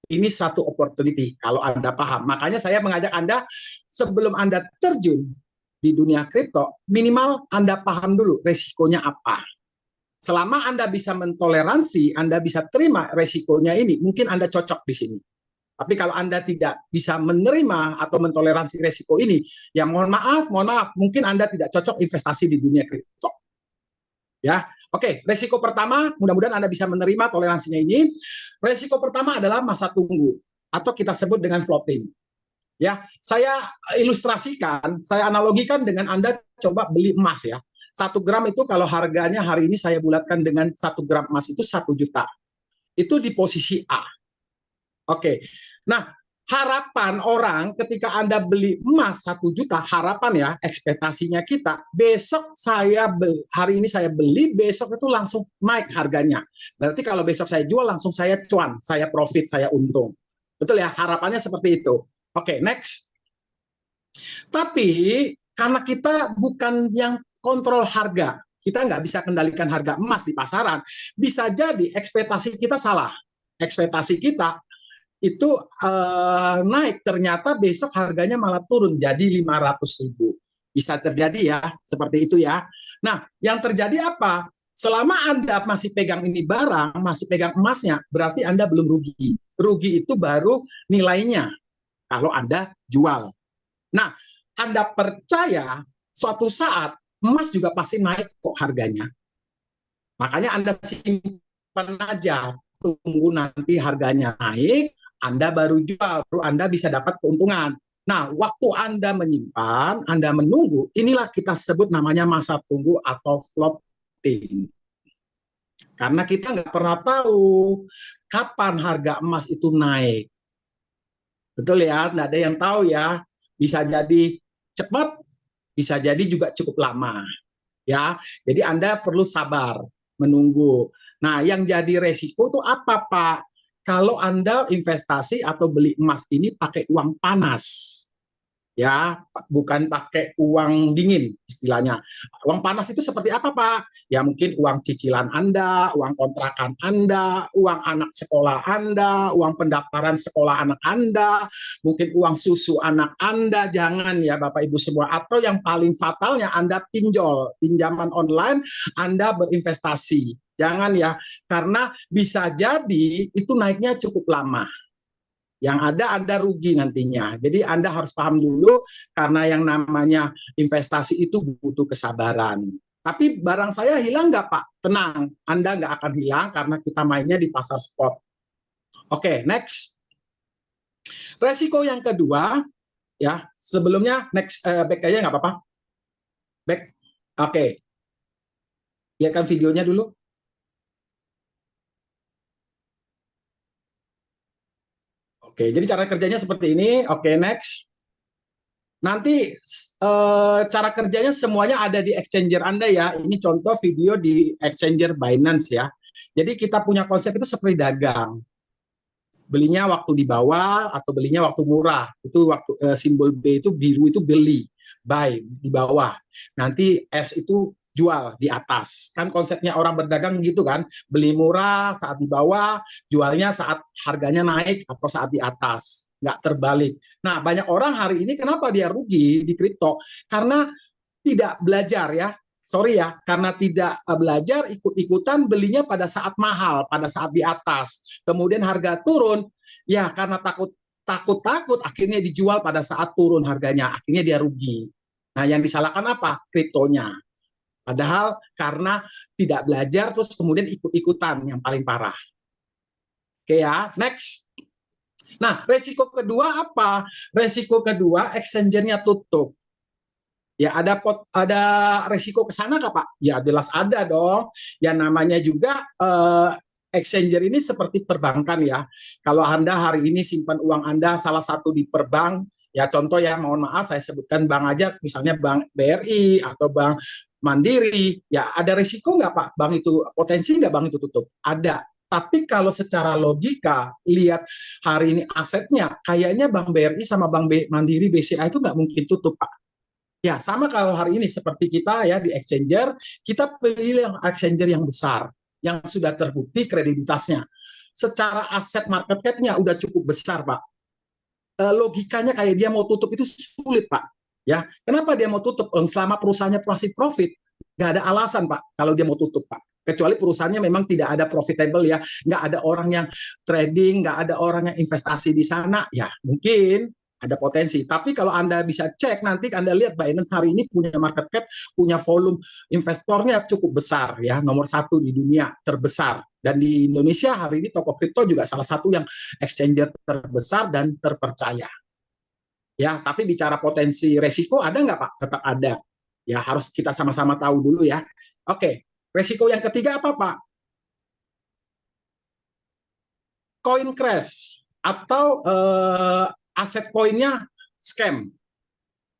ini satu opportunity kalau Anda paham. Makanya saya mengajak Anda sebelum Anda terjun di dunia kripto, minimal Anda paham dulu resikonya apa. Selama Anda bisa mentoleransi, Anda bisa terima resikonya ini, mungkin Anda cocok di sini. Tapi kalau Anda tidak bisa menerima atau mentoleransi resiko ini, ya mohon maaf, mungkin Anda tidak cocok investasi di dunia kripto. Ya, oke. Resiko pertama, mudah-mudahan Anda bisa menerima toleransinya ini. Resiko pertama adalah masa tunggu atau kita sebut dengan floating. Ya, saya ilustrasikan, saya analogikan dengan Anda coba beli emas ya. 1 gram itu kalau harganya hari ini saya bulatkan dengan 1 gram emas itu 1 juta. Itu di posisi A. Oke. Nah, harapan orang ketika Anda beli emas 1 juta, harapan ya, ekspektasinya kita, besok hari ini saya beli, besok itu langsung naik harganya. Berarti kalau besok saya jual, langsung saya cuan, saya profit, saya untung. Betul ya, harapannya seperti itu. Oke, next. Tapi karena kita bukan yang kontrol harga, kita nggak bisa kendalikan harga emas di pasaran, bisa jadi ekspektasi kita salah. Ekspektasi kita itu naik, ternyata besok harganya malah turun jadi 500.000. Bisa terjadi ya, seperti itu ya. Nah, yang terjadi apa? Selama Anda masih pegang ini barang, masih pegang emasnya, berarti Anda belum rugi. Rugi itu baru nilainya kalau Anda jual. Nah, Anda percaya suatu saat emas juga pasti naik kok harganya. Makanya Anda simpan aja, tunggu nanti harganya naik, Anda baru jual, baru Anda bisa dapat keuntungan. Nah, waktu Anda menyimpan, Anda menunggu, inilah kita sebut namanya masa tunggu atau floating. Karena kita nggak pernah tahu kapan harga emas itu naik. Betul ya, nggak ada yang tahu ya. Bisa jadi cepat, bisa jadi juga cukup lama. Ya, jadi Anda perlu sabar menunggu. Nah, yang jadi resiko itu apa, Pak? Kalau Anda investasi atau beli emas ini pakai uang panas, ya, bukan pakai uang dingin istilahnya. Uang panas itu seperti apa, Pak? Ya mungkin uang cicilan Anda, uang kontrakan Anda, uang anak sekolah Anda, uang pendaftaran sekolah anak Anda, mungkin uang susu anak Anda. Jangan ya Bapak Ibu semua. Atau yang paling fatalnya Anda pinjaman online, Anda berinvestasi. Jangan ya, karena bisa jadi itu naiknya cukup lama. Yang ada Anda rugi nantinya. Jadi Anda harus paham dulu, karena yang namanya investasi itu butuh kesabaran. Tapi barang saya hilang nggak, Pak? Tenang, Anda nggak akan hilang karena kita mainnya di pasar spot. Oke, next. Resiko yang kedua, ya sebelumnya next, back aja nggak apa-apa. Back, oke. Lihatkan videonya dulu. Oke, jadi cara kerjanya seperti ini. Oke, next. Nanti cara kerjanya semuanya ada di exchanger Anda ya. Ini contoh video di exchanger Binance ya. Jadi kita punya konsep itu seperti dagang. Belinya waktu di bawah atau belinya waktu murah. Itu waktu simbol B itu biru itu beli, buy di bawah. Nanti S itu jual di atas. Kan konsepnya orang berdagang gitu kan, beli murah saat di bawah, jualnya saat harganya naik atau saat di atas, nggak terbalik. Nah, banyak orang hari ini kenapa dia rugi di kripto? Karena tidak belajar ya. Sorry ya, karena tidak belajar, ikut-ikutan belinya pada saat mahal, pada saat di atas. Kemudian harga turun, ya karena takut akhirnya dijual pada saat turun harganya, akhirnya dia rugi. Nah, yang disalahkan apa? Kriptonya. Padahal karena tidak belajar terus kemudian ikut-ikutan yang paling parah. Oke ya, next. Nah, resiko kedua apa? Resiko kedua, exchanger-nya tutup. Ya ada resiko ke sana nggak Pak? Ya jelas ada dong. Yang namanya juga exchanger ini seperti perbankan ya. Kalau Anda hari ini simpan uang Anda salah satu di perbank, ya contoh ya, mohon maaf saya sebutkan bank aja, misalnya Bank BRI atau Bank Mandiri, ya ada risiko nggak Pak? Bank itu potensi nggak bank itu tutup? Ada. Tapi kalau secara logika lihat hari ini asetnya, kayaknya Bank BRI sama Bank Mandiri BCA itu nggak mungkin tutup Pak. Ya sama kalau hari ini seperti kita ya di exchanger, kita pilih yang exchanger yang besar, yang sudah terbukti kredibilitasnya. Secara aset market cap-nya udah cukup besar Pak. Logikanya kayak dia mau tutup itu sulit Pak. Ya, kenapa dia mau tutup? Selama perusahaannya masih profit, nggak ada alasan Pak kalau dia mau tutup Pak. Kecuali perusahaannya memang tidak ada profitable ya, nggak ada orang yang trading, nggak ada orang yang investasi di sana, ya mungkin ada potensi. Tapi kalau Anda bisa cek nanti Anda lihat Binance hari ini punya market cap, punya volume investornya cukup besar ya, nomor 1 di dunia, terbesar. Dan di Indonesia hari ini Toko Kripto juga salah satu yang exchanger terbesar dan terpercaya. Ya, tapi bicara potensi resiko ada nggak Pak? Tetap ada. Ya, harus kita sama-sama tahu dulu ya. Oke, resiko yang ketiga apa, Pak? Coin crash atau aset koinnya scam.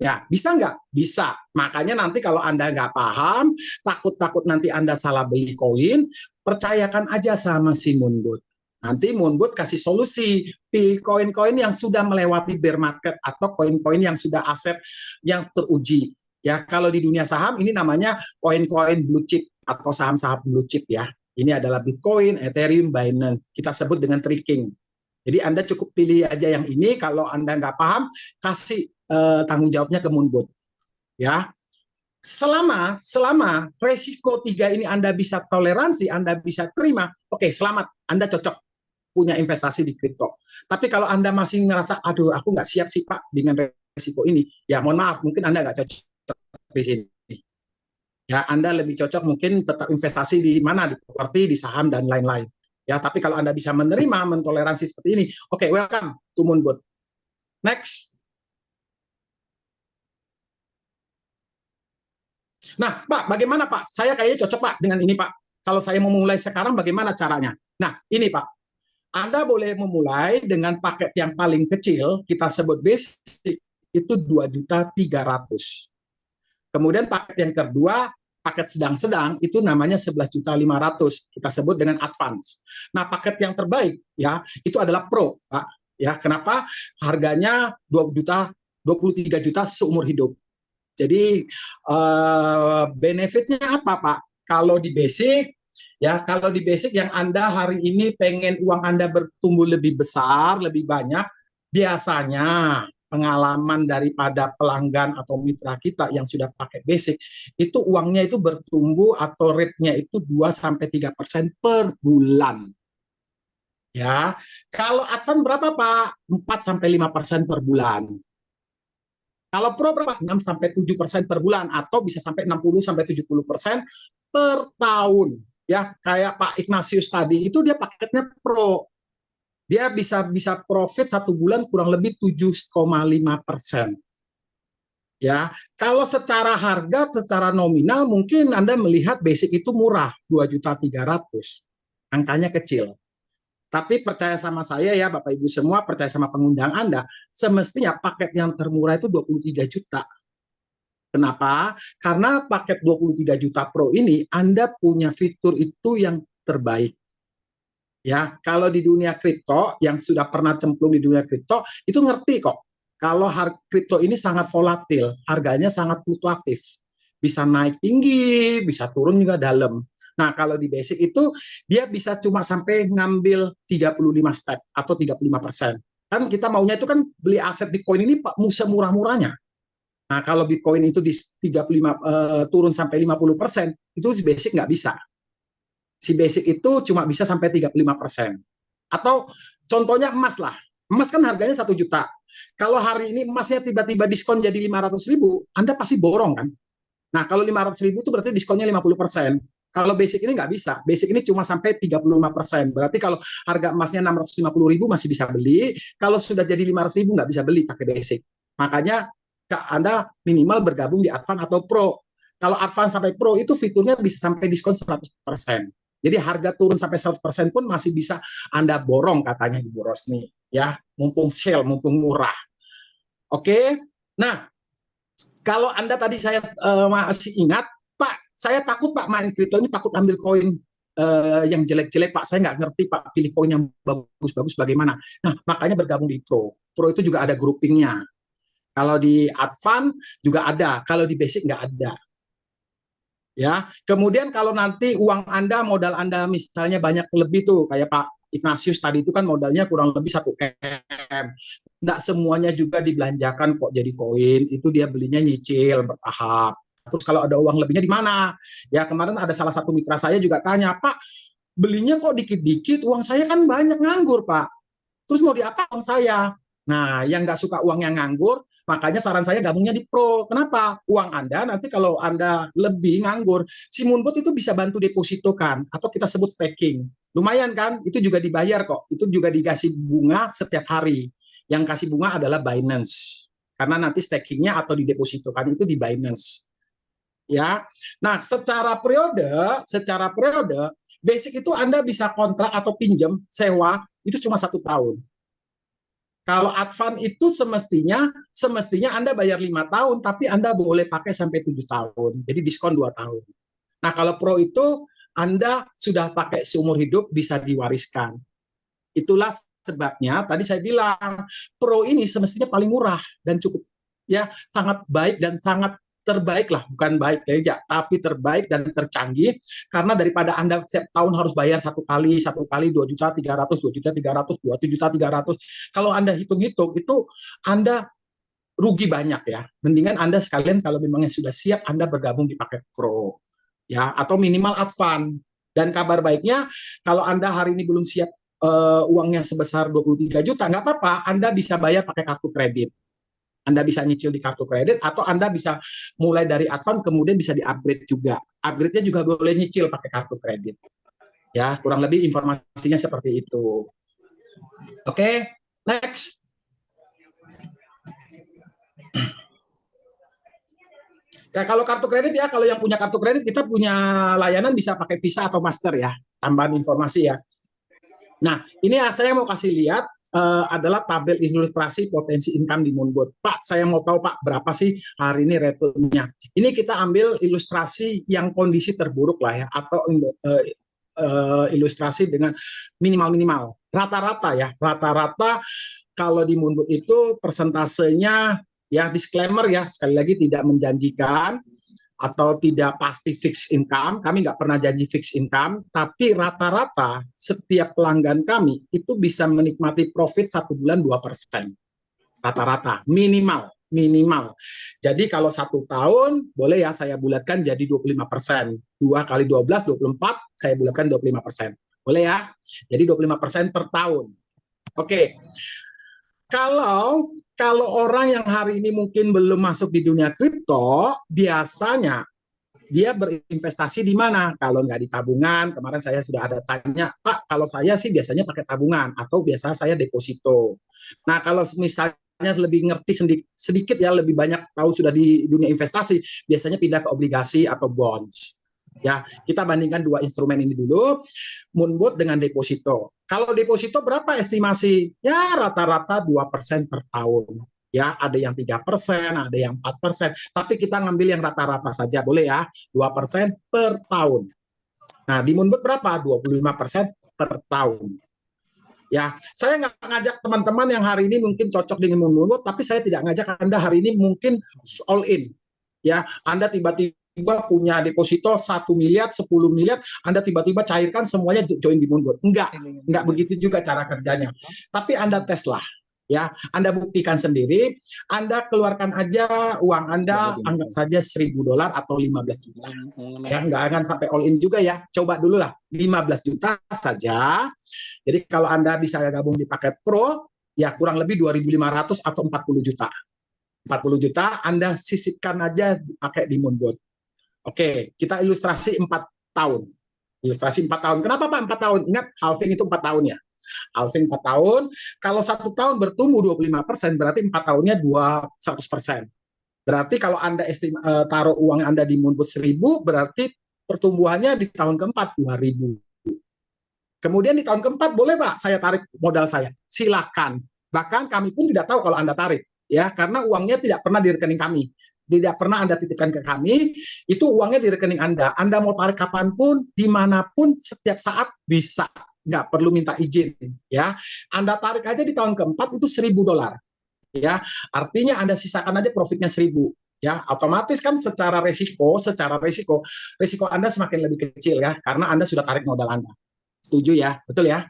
Ya, bisa nggak? Bisa. Makanya nanti kalau Anda nggak paham, takut-takut nanti Anda salah beli koin, percayakan aja sama si Moonbot. Nanti Moonbot kasih solusi, pilih koin-koin yang sudah melewati bear market atau koin-koin yang sudah aset yang teruji. Ya, kalau di dunia saham ini namanya koin-koin blue chip atau saham-saham blue chip ya. Ini adalah Bitcoin, Ethereum, Binance. Kita sebut dengan tracking. Jadi Anda cukup pilih aja yang ini. Kalau Anda nggak paham, kasih tanggung jawabnya ke Moonbot. Ya, selama resiko 3 ini Anda bisa toleransi, Anda bisa terima, oke, selamat, Anda cocok punya investasi di kripto. Tapi kalau Anda masih ngerasa, aduh, aku nggak siap sih Pak dengan resiko ini, ya mohon maaf, mungkin Anda nggak cocok di sini. Ya, Anda lebih cocok mungkin tetap investasi di mana, di properti, di saham, dan lain-lain. Ya, tapi kalau Anda bisa menerima, mentoleransi seperti ini, oke, welcome to Moonbot. Next. Nah, Pak, bagaimana Pak? Saya kayaknya cocok Pak dengan ini Pak. Kalau saya mau mulai sekarang, bagaimana caranya? Nah, ini Pak. Anda boleh memulai dengan paket yang paling kecil, kita sebut basic, itu 2.300.000. Kemudian paket yang kedua, paket sedang-sedang, itu namanya 11.500.000. Kita sebut dengan advance. Nah, paket yang terbaik ya, itu adalah Pro, Pak. Ya, kenapa? Harganya 23 juta seumur hidup. Jadi benefitnya apa Pak? Kalau di basic, ya kalau di basic yang Anda hari ini pengen uang Anda bertumbuh lebih besar, lebih banyak, biasanya pengalaman daripada pelanggan atau mitra kita yang sudah pakai basic, itu uangnya itu bertumbuh atau rate-nya itu 2-3% per bulan. Ya, kalau advance berapa Pak? 4-5% per bulan. Kalau Pro berapa? 6-7% per bulan atau bisa sampai 60-70% per tahun. Ya, kayak Pak Ignatius tadi itu dia paketnya Pro. Dia bisa profit 1 bulan kurang lebih 7,5%. Ya, kalau secara harga, secara nominal mungkin Anda melihat basic itu murah, 2.300.000. Angkanya kecil. Tapi percaya sama saya ya Bapak Ibu semua, percaya sama pengundang Anda, semestinya paket yang termurah itu 23 juta. Kenapa? Karena paket 23 juta Pro ini Anda punya fitur itu yang terbaik. Ya, kalau di dunia kripto yang sudah pernah cemplung di dunia kripto itu ngerti kok. Kalau kripto ini sangat volatil, harganya sangat fluktuatif. Bisa naik tinggi, bisa turun juga dalam. Nah, kalau di basic itu dia bisa cuma sampai ngambil 35 step atau 35%. Kan kita maunya itu kan beli aset Bitcoin ini Pak semurah-murahnya. Nah, kalau Bitcoin itu di 35 turun sampai 50%, itu si basic nggak bisa. Si basic itu cuma bisa sampai 35%. Atau contohnya emas lah. Emas kan harganya 1 juta. Kalau hari ini emasnya tiba-tiba diskon jadi 500.000, Anda pasti borong kan? Nah, kalau 500.000 itu berarti diskonnya 50%. Kalau basic ini nggak bisa. Basic ini cuma sampai 35%. Berarti kalau harga emasnya 650.000 masih bisa beli. Kalau sudah jadi 500.000 nggak bisa beli pakai basic. Makanya Anda minimal bergabung di Advance atau Pro. Kalau Advance sampai Pro itu fiturnya bisa sampai diskon 100%. Jadi harga turun sampai 100% pun masih bisa Anda borong katanya Ibu Rosni. Ya, mumpung sale, mumpung murah. Oke. Nah, kalau Anda tadi saya masih ingat, Pak, saya takut Pak main kripto ini takut ambil koin yang jelek-jelek Pak. Saya nggak ngerti Pak pilih koin yang bagus-bagus bagaimana. Nah, makanya bergabung di Pro. Pro itu juga ada groupingnya. Kalau di Advance juga ada, kalau di Basic nggak ada. Ya, kemudian kalau nanti uang Anda, modal Anda misalnya banyak lebih tuh, kayak Pak Ignatius tadi itu kan modalnya kurang lebih 1M. Nggak semuanya juga dibelanjakan kok jadi koin, itu dia belinya nyicil bertahap. Terus kalau ada uang lebihnya di mana? Ya kemarin ada salah satu mitra saya juga tanya, Pak, belinya kok dikit-dikit, uang saya kan banyak nganggur Pak. Terus mau diapa uang saya? Nah, yang nggak suka uang yang nganggur, makanya saran saya gabungnya di Pro. Kenapa? Uang Anda nanti kalau Anda lebih nganggur, si Moonbot itu bisa bantu depositokan, atau kita sebut staking. Lumayan kan? Itu juga dibayar kok. Itu juga dikasih bunga setiap hari. Yang kasih bunga adalah Binance. Karena nanti stakingnya atau didepositokan itu di Binance. Ya. Nah, secara periode, basic itu Anda bisa kontrak atau pinjam sewa itu cuma 1 tahun. Kalau advance itu semestinya Anda bayar 5 tahun, tapi Anda boleh pakai sampai 7 tahun. Jadi diskon 2 tahun. Nah, kalau Pro itu Anda sudah pakai seumur hidup, bisa diwariskan. Itulah sebabnya tadi saya bilang Pro ini semestinya paling murah dan cukup ya sangat baik dan sangat terbaik lah, bukan baik aja, tapi terbaik dan tercanggih, karena daripada Anda setiap tahun harus bayar satu kali 2.300.000, 2.300.000, 2.300.000. Kalau Anda hitung-hitung itu Anda rugi banyak ya. Mendingan Anda sekalian kalau memangnya sudah siap, Anda bergabung di paket Pro ya, atau minimal advance. Dan kabar baiknya kalau Anda hari ini belum siap uangnya sebesar 23 juta, nggak apa-apa, Anda bisa bayar pakai kartu kredit. Anda bisa nyicil di kartu kredit, atau Anda bisa mulai dari advance kemudian bisa di-upgrade juga. Upgrade-nya juga boleh nyicil pakai kartu kredit. Ya, kurang lebih informasinya seperti itu. Oke, next. Ya, kalau kartu kredit ya, kalau yang punya kartu kredit kita punya layanan bisa pakai Visa atau Master ya. Tambahan informasi ya. Nah, ini saya mau kasih lihat adalah tabel ilustrasi potensi income di Moonbot. Pak, saya mau tahu Pak, berapa sih hari ini return-nya? Ini kita ambil ilustrasi yang kondisi terburuk lah ya, atau ilustrasi dengan minimal-minimal. Rata-rata ya, rata-rata kalau di Moonbot itu persentasenya ya disclaimer ya, sekali lagi tidak menjanjikan atau tidak pasti fixed income, kami nggak pernah janji fixed income, tapi rata-rata setiap pelanggan kami itu bisa menikmati profit 1 bulan 2%. Rata-rata, minimal. Jadi kalau 1 tahun, boleh ya saya bulatkan jadi 25%. 2 kali 12, 24, saya bulatkan 25%. Boleh ya? Jadi 25% per tahun. Oke. Kalau orang yang hari ini mungkin belum masuk di dunia kripto, biasanya dia berinvestasi di mana? Kalau nggak di tabungan, kemarin saya sudah ada tanya, Pak, kalau saya sih biasanya pakai tabungan atau biasa saya deposito. Nah, kalau misalnya lebih ngerti sedikit ya, lebih banyak tahu sudah di dunia investasi, biasanya pindah ke obligasi atau bonds. Ya, kita bandingkan dua instrumen ini dulu, Moonbot dengan deposito. Kalau deposito berapa estimasi? Ya rata-rata 2% per tahun. Ya, ada yang 3%, ada yang 4%. Tapi kita ngambil yang rata-rata saja, boleh ya? 2% per tahun. Nah, di Moonbot berapa? 25% per tahun. Ya, saya nggak ngajak teman-teman yang hari ini mungkin cocok dengan Moonbot, tapi saya tidak ngajak Anda hari ini mungkin all in. Ya, Anda tiba-tiba punya deposito 1 miliar, 10 miliar, Anda tiba-tiba cairkan semuanya join di Moonbot. Enggak begitu juga cara kerjanya. Tapi Anda tes lah. Ya, Anda buktikan sendiri, Anda keluarkan aja uang Anda, anggap saja $1.000 atau 15 juta. Ya, nggak akan sampai all in juga ya. Coba dulu lah, 15 juta saja. Jadi kalau Anda bisa gabung di paket Pro, ya kurang lebih 2.500 atau 40 juta. 40 juta Anda sisipkan aja pakai di Moonbot. Oke, kita ilustrasi 4 tahun. Ilustrasi 4 tahun. Kenapa Pak 4 tahun? Ingat, halving itu 4 tahun ya. Halving 4 tahun, kalau 1 tahun bertumbuh 25%, berarti 4 tahunnya 200%. Berarti kalau Anda taruh uang Anda di Moonbot 1.000, berarti pertumbuhannya di tahun keempat 2.000. Kemudian di tahun keempat, boleh Pak saya tarik modal saya? Silakan. Bahkan kami pun tidak tahu kalau Anda tarik, ya, karena uangnya tidak pernah di rekening kami. Tidak pernah Anda titipkan ke kami, itu uangnya di rekening Anda. Anda mau tarik kapanpun, dimanapun, setiap saat bisa. Nggak perlu minta izin, ya. Anda tarik aja di tahun keempat itu $1.000, ya. Artinya Anda sisakan aja profitnya 1.000, ya. Otomatis kan secara resiko Anda semakin lebih kecil ya, karena Anda sudah tarik modal Anda. Setuju ya, betul ya.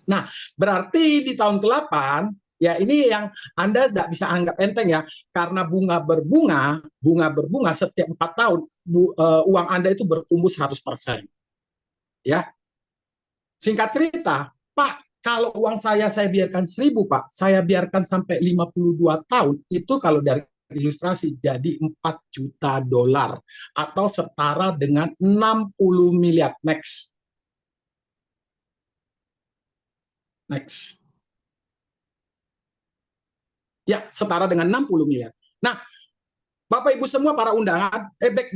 Nah, berarti di tahun ke-8, ya ini yang Anda tidak bisa anggap enteng ya, karena bunga berbunga setiap 4 tahun, uang Anda itu bertumbuh 100%. Ya, singkat cerita, Pak, kalau uang saya biarkan 1.000, Pak, saya biarkan sampai 52 tahun, itu kalau dari ilustrasi jadi $4 juta atau setara dengan 60 miliar. Next. Ya, setara dengan 60 miliar. Nah, Bapak Ibu semua para undangan, back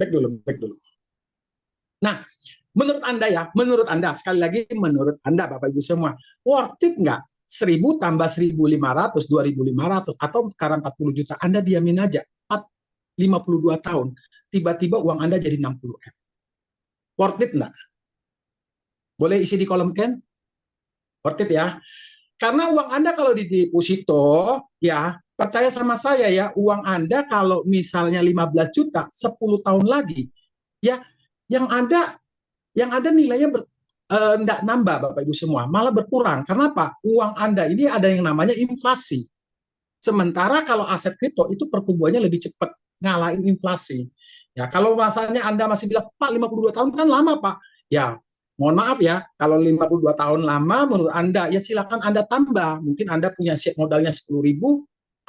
dulu, back dulu. Nah, menurut Anda ya, menurut Anda, sekali lagi menurut Anda Bapak Ibu semua, worth it nggak? 1.000 tambah 1.500, 2.500, atau sekarang 40 juta, Anda diamin aja, 52 tahun, tiba-tiba uang Anda jadi 60 M. Worth it nggak? Boleh isi di kolom kan? Worth it ya. Karena uang Anda kalau di deposito, ya, percaya sama saya ya, uang Anda kalau misalnya 15 juta, 10 tahun lagi, ya, yang ada nilainya enggak nambah Bapak Ibu semua, malah berkurang. Karena apa? Uang Anda ini ada yang namanya inflasi. Sementara kalau aset kripto itu pertumbuhannya lebih cepat, ngalahin inflasi. Ya, kalau masanya Anda masih bilang, Pak 52 tahun kan lama Pak. Ya, mohon maaf ya, kalau 52 tahun lama menurut Anda, ya silakan Anda tambah. Mungkin Anda punya siap modalnya 10.000,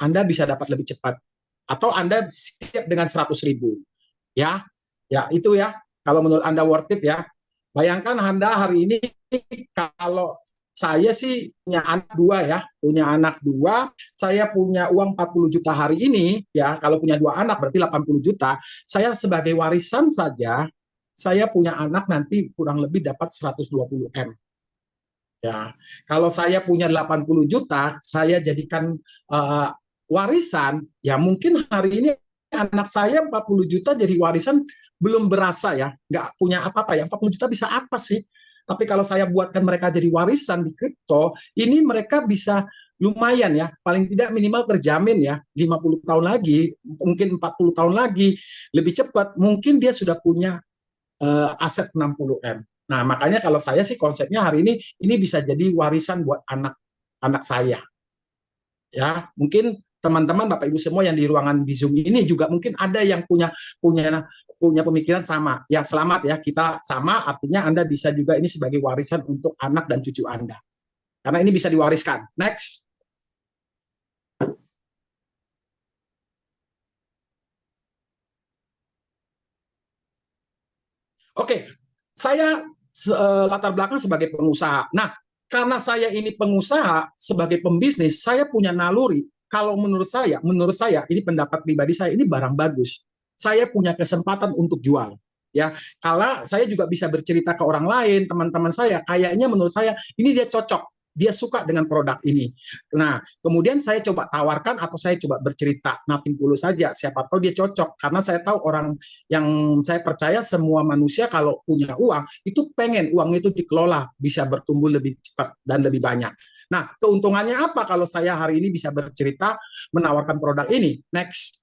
Anda bisa dapat lebih cepat. Atau Anda siap dengan 100.000. Ya, ya itu ya. Kalau menurut Anda worth it ya. Bayangkan Anda hari ini, kalau saya sih punya anak dua ya, punya anak dua, saya punya uang 40 juta hari ini, ya kalau punya dua anak berarti 80 juta, saya sebagai warisan saja, saya punya anak nanti kurang lebih dapat 120 M. Ya, kalau saya punya 80 juta, saya jadikan warisan, ya mungkin hari ini anak saya 40 juta jadi warisan belum berasa ya, nggak punya apa-apa ya, 40 juta bisa apa sih? Tapi kalau saya buatkan mereka jadi warisan di kripto, ini mereka bisa lumayan ya, paling tidak minimal terjamin ya, 50 tahun lagi, mungkin 40 tahun lagi, lebih cepat, mungkin dia sudah punya aset 60 M. Nah, makanya kalau saya sih konsepnya hari ini bisa jadi warisan buat anak saya. Ya, mungkin teman-teman Bapak Ibu semua yang di ruangan di Zoom ini juga mungkin ada yang punya pemikiran sama. Ya, selamat ya, kita sama, artinya Anda bisa juga ini sebagai warisan untuk anak dan cucu Anda. Karena ini bisa diwariskan. Next. Oke, saya latar belakang sebagai pengusaha. Nah, karena saya ini pengusaha sebagai pembisnis, saya punya naluri. Kalau menurut saya ini pendapat pribadi saya, ini barang bagus. Saya punya kesempatan untuk jual. Ya, kalau saya juga bisa bercerita ke orang lain, teman-teman saya, kayaknya menurut saya ini dia cocok, dia suka dengan produk ini. Nah, kemudian saya coba tawarkan atau saya coba bercerita, nothing dulu saja, siapa tahu dia cocok. Karena saya tahu orang yang saya percaya semua manusia kalau punya uang, itu pengen uang itu dikelola, bisa bertumbuh lebih cepat dan lebih banyak. Nah, keuntungannya apa kalau saya hari ini bisa bercerita menawarkan produk ini? Next.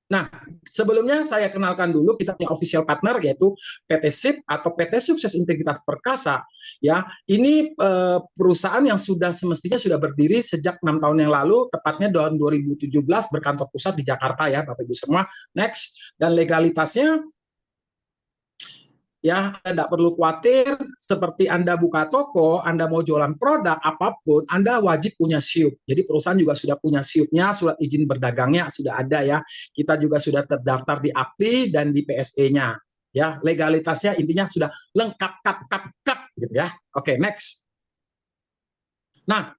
Nah, sebelumnya saya kenalkan dulu kita punya official partner yaitu PT SIP atau PT Sukses Integritas Perkasa. Ya, ini perusahaan yang semestinya sudah berdiri sejak 6 tahun yang lalu, tepatnya tahun 2017 berkantor pusat di Jakarta ya, Bapak Ibu semua. Next, dan legalitasnya ya tidak perlu khawatir, seperti Anda buka toko, Anda mau jualan produk apapun, Anda wajib punya SIUP. Jadi perusahaan juga sudah punya SIUP-nya, surat izin berdagangnya sudah ada ya. Kita juga sudah terdaftar di API dan di PSE-nya. Ya, legalitasnya intinya sudah lengkap kap gitu ya. Oke, next. Nah,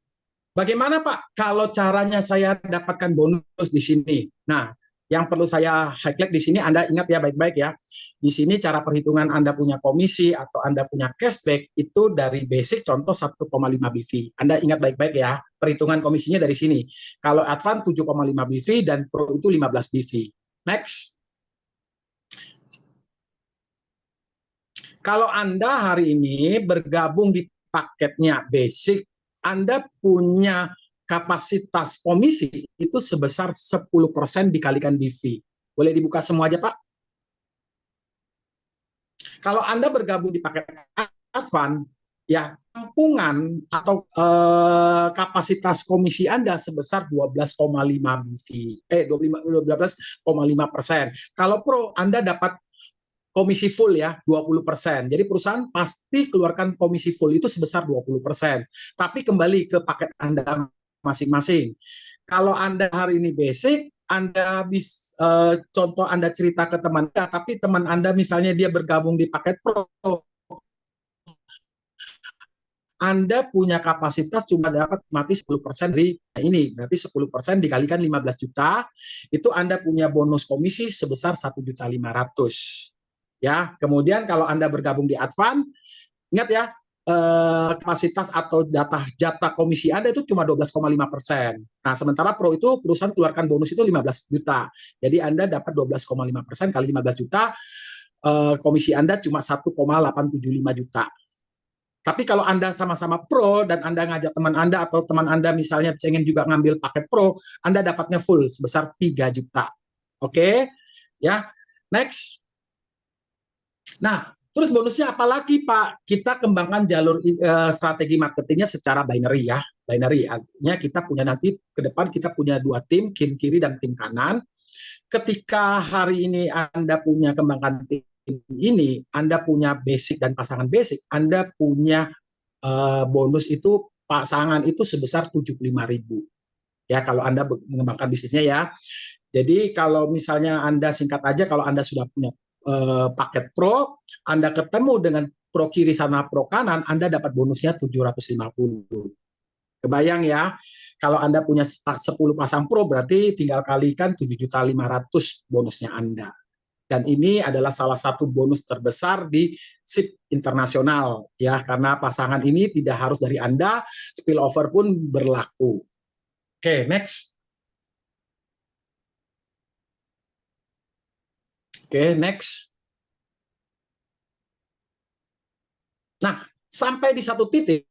bagaimana Pak kalau caranya saya dapatkan bonus di sini? Nah, yang perlu saya highlight di sini, Anda ingat ya baik-baik ya. Di sini cara perhitungan Anda punya komisi atau Anda punya cashback itu dari basic contoh 1,5 BV. Anda ingat baik-baik ya, perhitungan komisinya dari sini. Kalau advance 7,5 BV dan pro itu 15 BV. Next. Kalau Anda hari ini bergabung di paketnya basic, Anda punya kapasitas komisi itu sebesar 10% dikalikan BV. Boleh dibuka semua aja, Pak? Kalau Anda bergabung di paket advance, ya tampungan atau kapasitas komisi Anda sebesar 12,5 BV. 12,5%. Kalau pro, Anda dapat komisi full ya 20%. Jadi perusahaan pasti keluarkan komisi full itu sebesar 20%. Tapi kembali ke paket Anda masing-masing. Kalau Anda hari ini basic, Anda bisa contoh Anda cerita ke teman, tapi teman Anda misalnya dia bergabung di paket pro, Anda punya kapasitas cuma dapat mati 10% dari ini, berarti 10% dikalikan 15 juta, itu Anda punya bonus komisi sebesar 1.500.000. Ya, kemudian kalau Anda bergabung di Advan, ingat ya, kapasitas atau jatah komisi Anda itu cuma 12,5%. Nah, sementara Pro itu perusahaan keluarkan bonus itu 15 juta. Jadi Anda dapat 12,5% kali 15 juta, komisi Anda cuma 1,875 juta. Tapi kalau Anda sama-sama Pro dan Anda ngajak teman Anda atau teman Anda misalnya pengen juga ngambil paket Pro, Anda dapatnya full sebesar 3 juta. Oke? Ya. Next. Nah, terus bonusnya apa lagi, Pak? Kita kembangkan jalur strategi marketingnya secara binary ya. Binary artinya kita punya nanti ke depan kita punya 2 tim kiri dan tim kanan. Ketika hari ini Anda punya kembangkan tim ini, Anda punya basic dan pasangan basic, Anda punya bonus itu pasangan itu sebesar 75.000. Ya, kalau Anda mengembangkan bisnisnya ya. Jadi kalau misalnya Anda singkat aja, kalau Anda sudah punya paket Pro, Anda ketemu dengan Pro kiri sama Pro kanan, Anda dapat bonusnya 750. Kebayang ya, kalau Anda punya 10 pasang Pro, berarti tinggal kalikan 7.500.000 bonusnya Anda. Dan ini adalah salah satu bonus terbesar di SIP internasional, ya, karena pasangan ini tidak harus dari Anda, spillover pun berlaku. Oke, next. Oke, next. Nah, sampai di satu titik,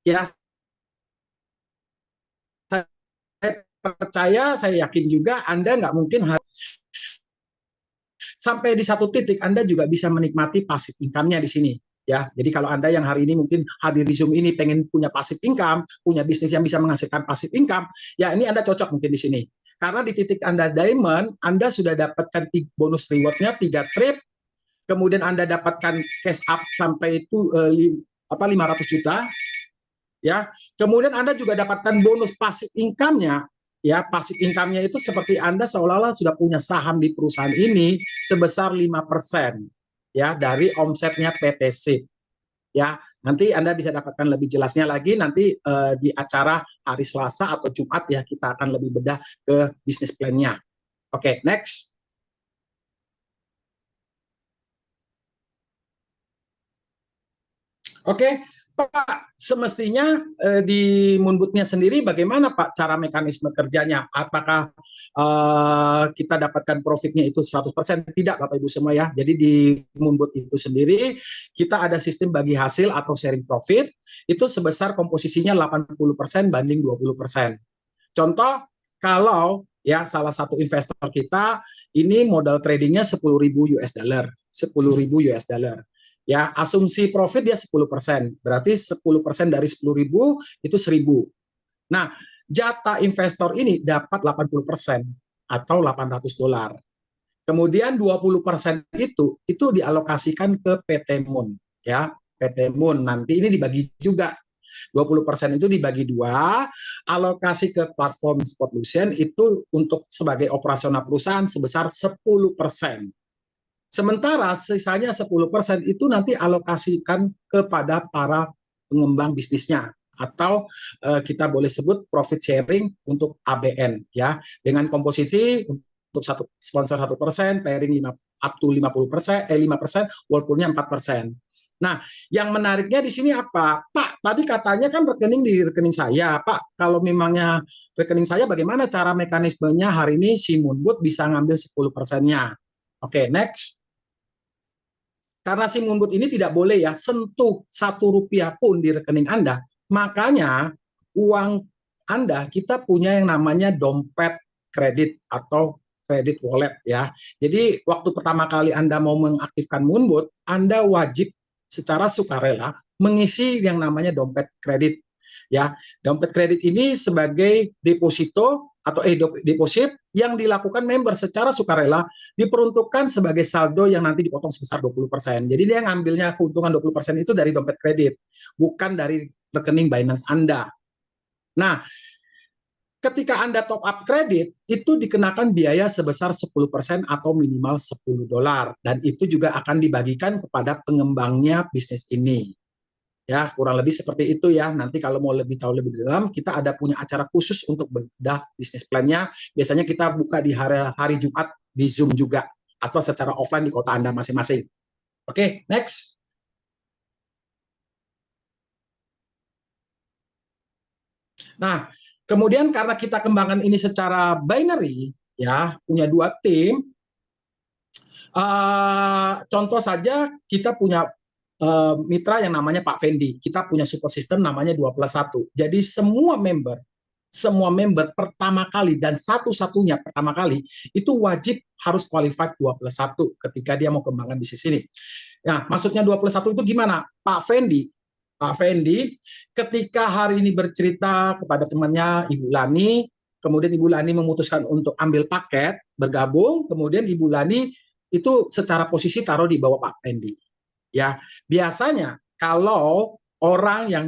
ya, saya percaya, saya yakin juga Anda nggak mungkin sampai di satu titik Anda juga bisa menikmati passive income-nya di sini. Ya, jadi kalau Anda yang hari ini mungkin hadir di Zoom ini pengen punya passive income, punya bisnis yang bisa menghasilkan passive income, ya ini Anda cocok mungkin di sini. Karena di titik Anda diamond, Anda sudah dapatkan bonus reward-nya 3 trip, kemudian Anda dapatkan cash up sampai itu 500 juta, ya. Kemudian Anda juga dapatkan bonus passive income-nya, ya. Passive income-nya itu seperti Anda seolah-olah sudah punya saham di perusahaan ini sebesar 5%, ya, dari omsetnya PT SIP. Ya, nanti Anda bisa dapatkan lebih jelasnya lagi nanti di acara hari Selasa atau Jumat ya, kita akan lebih bedah ke bisnis plan-nya. Oke, next. Oke, Pak, semestinya di Moonboot-nya sendiri bagaimana Pak cara mekanisme kerjanya? Apakah kita dapatkan profitnya itu 100%? Tidak Bapak Ibu semua ya. Jadi di Moonboot itu sendiri kita ada sistem bagi hasil atau sharing profit itu sebesar komposisinya 80% banding 20%. Contoh, kalau ya salah satu investor kita ini modal tradingnya 10.000 US dollar, 10.000 US dollar. Ya, asumsi profit dia 10%, berarti 10% dari 10.000 itu 1.000. Nah, jatah investor ini dapat 80% atau 800 dolar. Kemudian 20% itu dialokasikan ke PT Moon, ya. PT Moon nanti ini dibagi juga. 20% itu dibagi 2, alokasi ke platform Spotlution itu untuk sebagai operasional perusahaan sebesar 10%. Sementara sisanya 10% itu nanti alokasikan kepada para pengembang bisnisnya atau kita boleh sebut profit sharing untuk ABN ya, dengan komposisi untuk satu sponsor 1%, pairing up to 50%, 5%, Whirlpool-nya 4%. Nah, yang menariknya di sini apa? Pak, tadi katanya kan rekening di rekening saya. Pak, kalau memangnya rekening saya bagaimana cara mekanismenya hari ini si Moonboot bisa ngambil 10%-nya? Oke, next. Karena si Moonboot ini tidak boleh ya sentuh 1 rupiah pun di rekening Anda, makanya uang Anda kita punya yang namanya dompet kredit atau kredit wallet ya. Jadi waktu pertama kali Anda mau mengaktifkan Moonboot, Anda wajib secara sukarela mengisi yang namanya dompet kredit ya. Dompet kredit ini sebagai deposito atau deposit yang dilakukan member secara sukarela diperuntukkan sebagai saldo yang nanti dipotong sebesar 20%. Jadi dia ngambilnya keuntungan 20% itu dari dompet kredit, bukan dari rekening Binance Anda. Nah, ketika Anda top up kredit, itu dikenakan biaya sebesar 10% atau minimal 10 dolar. Dan itu juga akan dibagikan kepada pengembangnya bisnis ini. Ya, kurang lebih seperti itu ya. Nanti kalau mau lebih tahu lebih dalam, kita ada punya acara khusus untuk bedah bisnis plan-nya. Biasanya kita buka di hari Jumat di Zoom juga, atau secara offline di kota Anda masing-masing. Oke, next. Nah, kemudian karena kita kembangkan ini secara binary, ya, punya dua tim. Contoh saja kita punya mitra yang namanya Pak Fendi. Kita punya support system namanya 2+1. Jadi semua member pertama kali dan satu-satunya pertama kali itu wajib harus qualified 2+1 ketika dia mau kembangkan bisnis ini. Nah, maksudnya 2+1 itu gimana? Pak Fendi ketika hari ini bercerita kepada temannya Ibu Lani, kemudian Ibu Lani memutuskan untuk ambil paket, bergabung, kemudian Ibu Lani itu secara posisi taruh di bawah Pak Fendi. Ya, biasanya kalau orang yang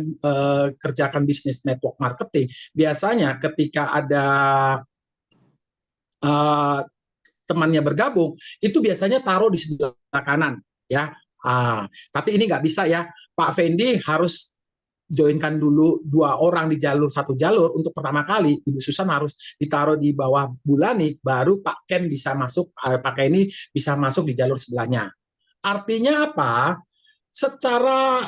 kerjakan bisnis network marketing, biasanya ketika ada temannya bergabung, itu biasanya taruh di sebelah kanan, ya. Tapi ini nggak bisa ya, Pak Fendi harus joinkan dulu dua orang di satu jalur untuk pertama kali. Ibu Susan harus ditaruh di bawah Bulani, baru Pak Ken bisa masuk, Pak Ken ini bisa masuk di jalur sebelahnya. Artinya apa? Secara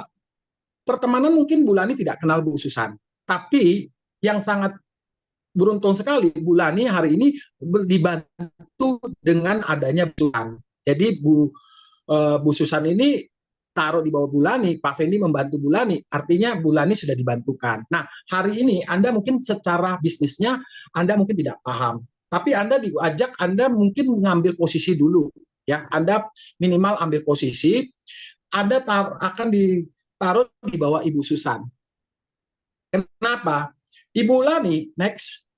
pertemanan mungkin Bulani tidak kenal Bu Susan, tapi yang sangat beruntung sekali Bulani hari ini dibantu dengan adanya Bu Susan. Jadi Bu Susan ini taruh di bawah Bulani, Pak Fendi membantu Bulani, artinya Bulani sudah dibantukan. Nah, hari ini Anda mungkin secara bisnisnya Anda mungkin tidak paham, tapi Anda diajak, Anda mungkin mengambil posisi dulu, ya. Anda minimal ambil posisi, Anda akan ditaruh di bawah Ibu Susan. Kenapa? Ibu Lani, next,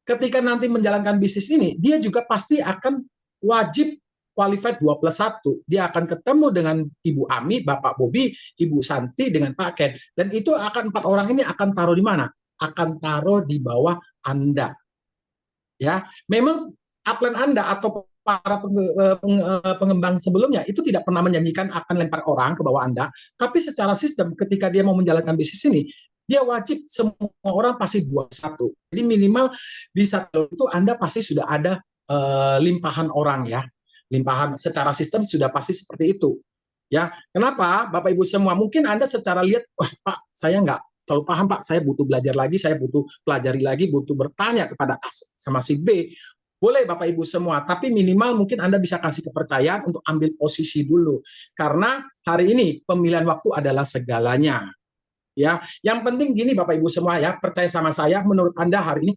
ketika nanti menjalankan bisnis ini, dia juga pasti akan wajib qualified 2+1. Dia akan ketemu dengan Ibu Ami, Bapak Bobi, Ibu Santi, dengan Pak Ken. Dan itu akan 4 orang ini akan taruh di mana? Akan taruh di bawah Anda. Ya, memang upline Anda atau para pengembang sebelumnya itu tidak pernah menjanjikan akan lempar orang ke bawah Anda, tapi secara sistem ketika dia mau menjalankan bisnis ini, dia wajib semua orang pasti 2+1. Jadi minimal di satu itu Anda pasti sudah ada limpahan orang, ya. Limpahan secara sistem sudah pasti seperti itu. Ya, kenapa Bapak Ibu semua? Mungkin Anda secara lihat, wah Pak, saya nggak terlalu paham Pak, saya butuh belajar lagi, saya butuh pelajari lagi, butuh bertanya kepada A sama si B. Boleh Bapak Ibu semua, tapi minimal mungkin Anda bisa kasih kepercayaan untuk ambil posisi dulu. Karena hari ini pemilihan waktu adalah segalanya. Ya, yang penting gini Bapak Ibu semua ya, percaya sama saya, menurut Anda hari ini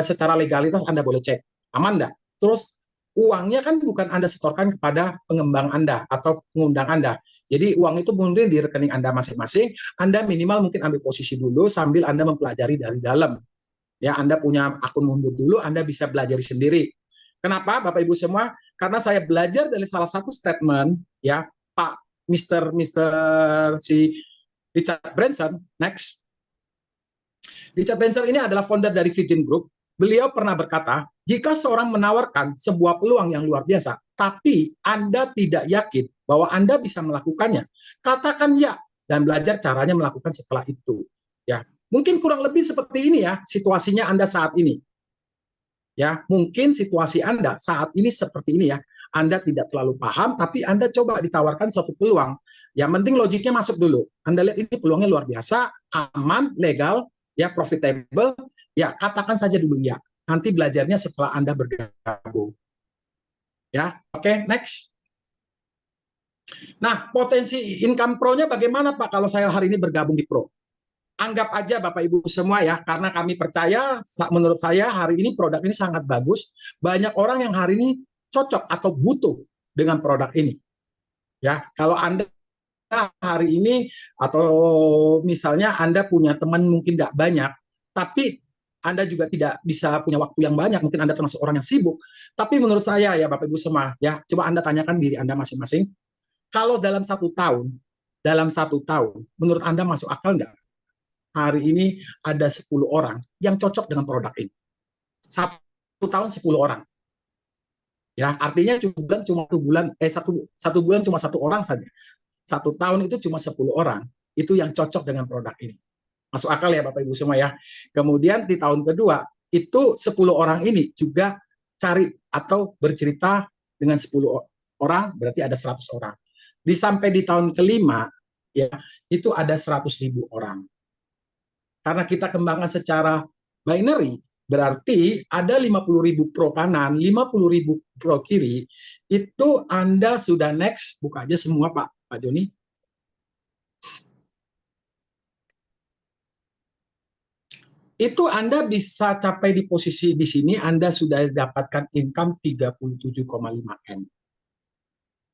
secara legalitas Anda boleh cek, aman enggak? Terus uangnya kan bukan Anda setorkan kepada pengembang Anda atau pengundang Anda. Jadi uang itu mungkin di rekening Anda masing-masing, Anda minimal mungkin ambil posisi dulu sambil Anda mempelajari dari dalam. Ya, Anda punya akun mundur dulu, Anda bisa belajar sendiri. Kenapa Bapak Ibu semua? Karena saya belajar dari salah satu statement, ya, Pak Mr. si Richard Branson, next. Richard Branson ini adalah founder dari Virgin Group. Beliau pernah berkata, jika seorang menawarkan sebuah peluang yang luar biasa, tapi Anda tidak yakin bahwa Anda bisa melakukannya, katakan ya dan belajar caranya melakukan setelah itu. Ya, mungkin kurang lebih seperti ini ya situasinya Anda saat ini. Ya, mungkin situasi Anda saat ini seperti ini ya. Anda tidak terlalu paham, tapi Anda coba ditawarkan suatu peluang. Yang penting logiknya masuk dulu. Anda lihat ini peluangnya luar biasa, aman, legal, ya profitable, ya katakan saja dulu ya. Nanti belajarnya setelah Anda bergabung. Ya, oke, next. Nah, potensi income pro-nya bagaimana Pak kalau saya hari ini bergabung di pro? Anggap aja Bapak Ibu semua ya, karena kami percaya, menurut saya hari ini produk ini sangat bagus. Banyak orang yang hari ini cocok atau butuh dengan produk ini. Ya, kalau Anda hari ini atau misalnya Anda punya teman mungkin tidak banyak, tapi Anda juga tidak bisa punya waktu yang banyak, mungkin Anda termasuk orang yang sibuk. Tapi menurut saya ya Bapak Ibu semua, ya coba Anda tanyakan diri Anda masing-masing. Kalau dalam 1 tahun, menurut Anda masuk akal nggak? Hari ini ada 10 orang yang cocok dengan produk ini. 1 tahun 10 orang. Ya, artinya cuma 1 bulan cuma 1 orang saja. 1 tahun itu cuma 10 orang. itu yang cocok dengan produk ini. Masuk akal ya Bapak Ibu semua ya. Kemudian di tahun kedua, itu 10 orang ini juga cari atau bercerita dengan 10 orang, berarti ada 100 orang. Sampai di tahun kelima, ya itu ada 100.000 orang. Karena kita kembangkan secara binary, berarti ada 50.000 pro kanan, 50.000 pro kiri, itu Anda sudah next, buka aja semua Pak Joni. Itu Anda bisa capai di posisi di sini, Anda sudah dapatkan income 37,5 M.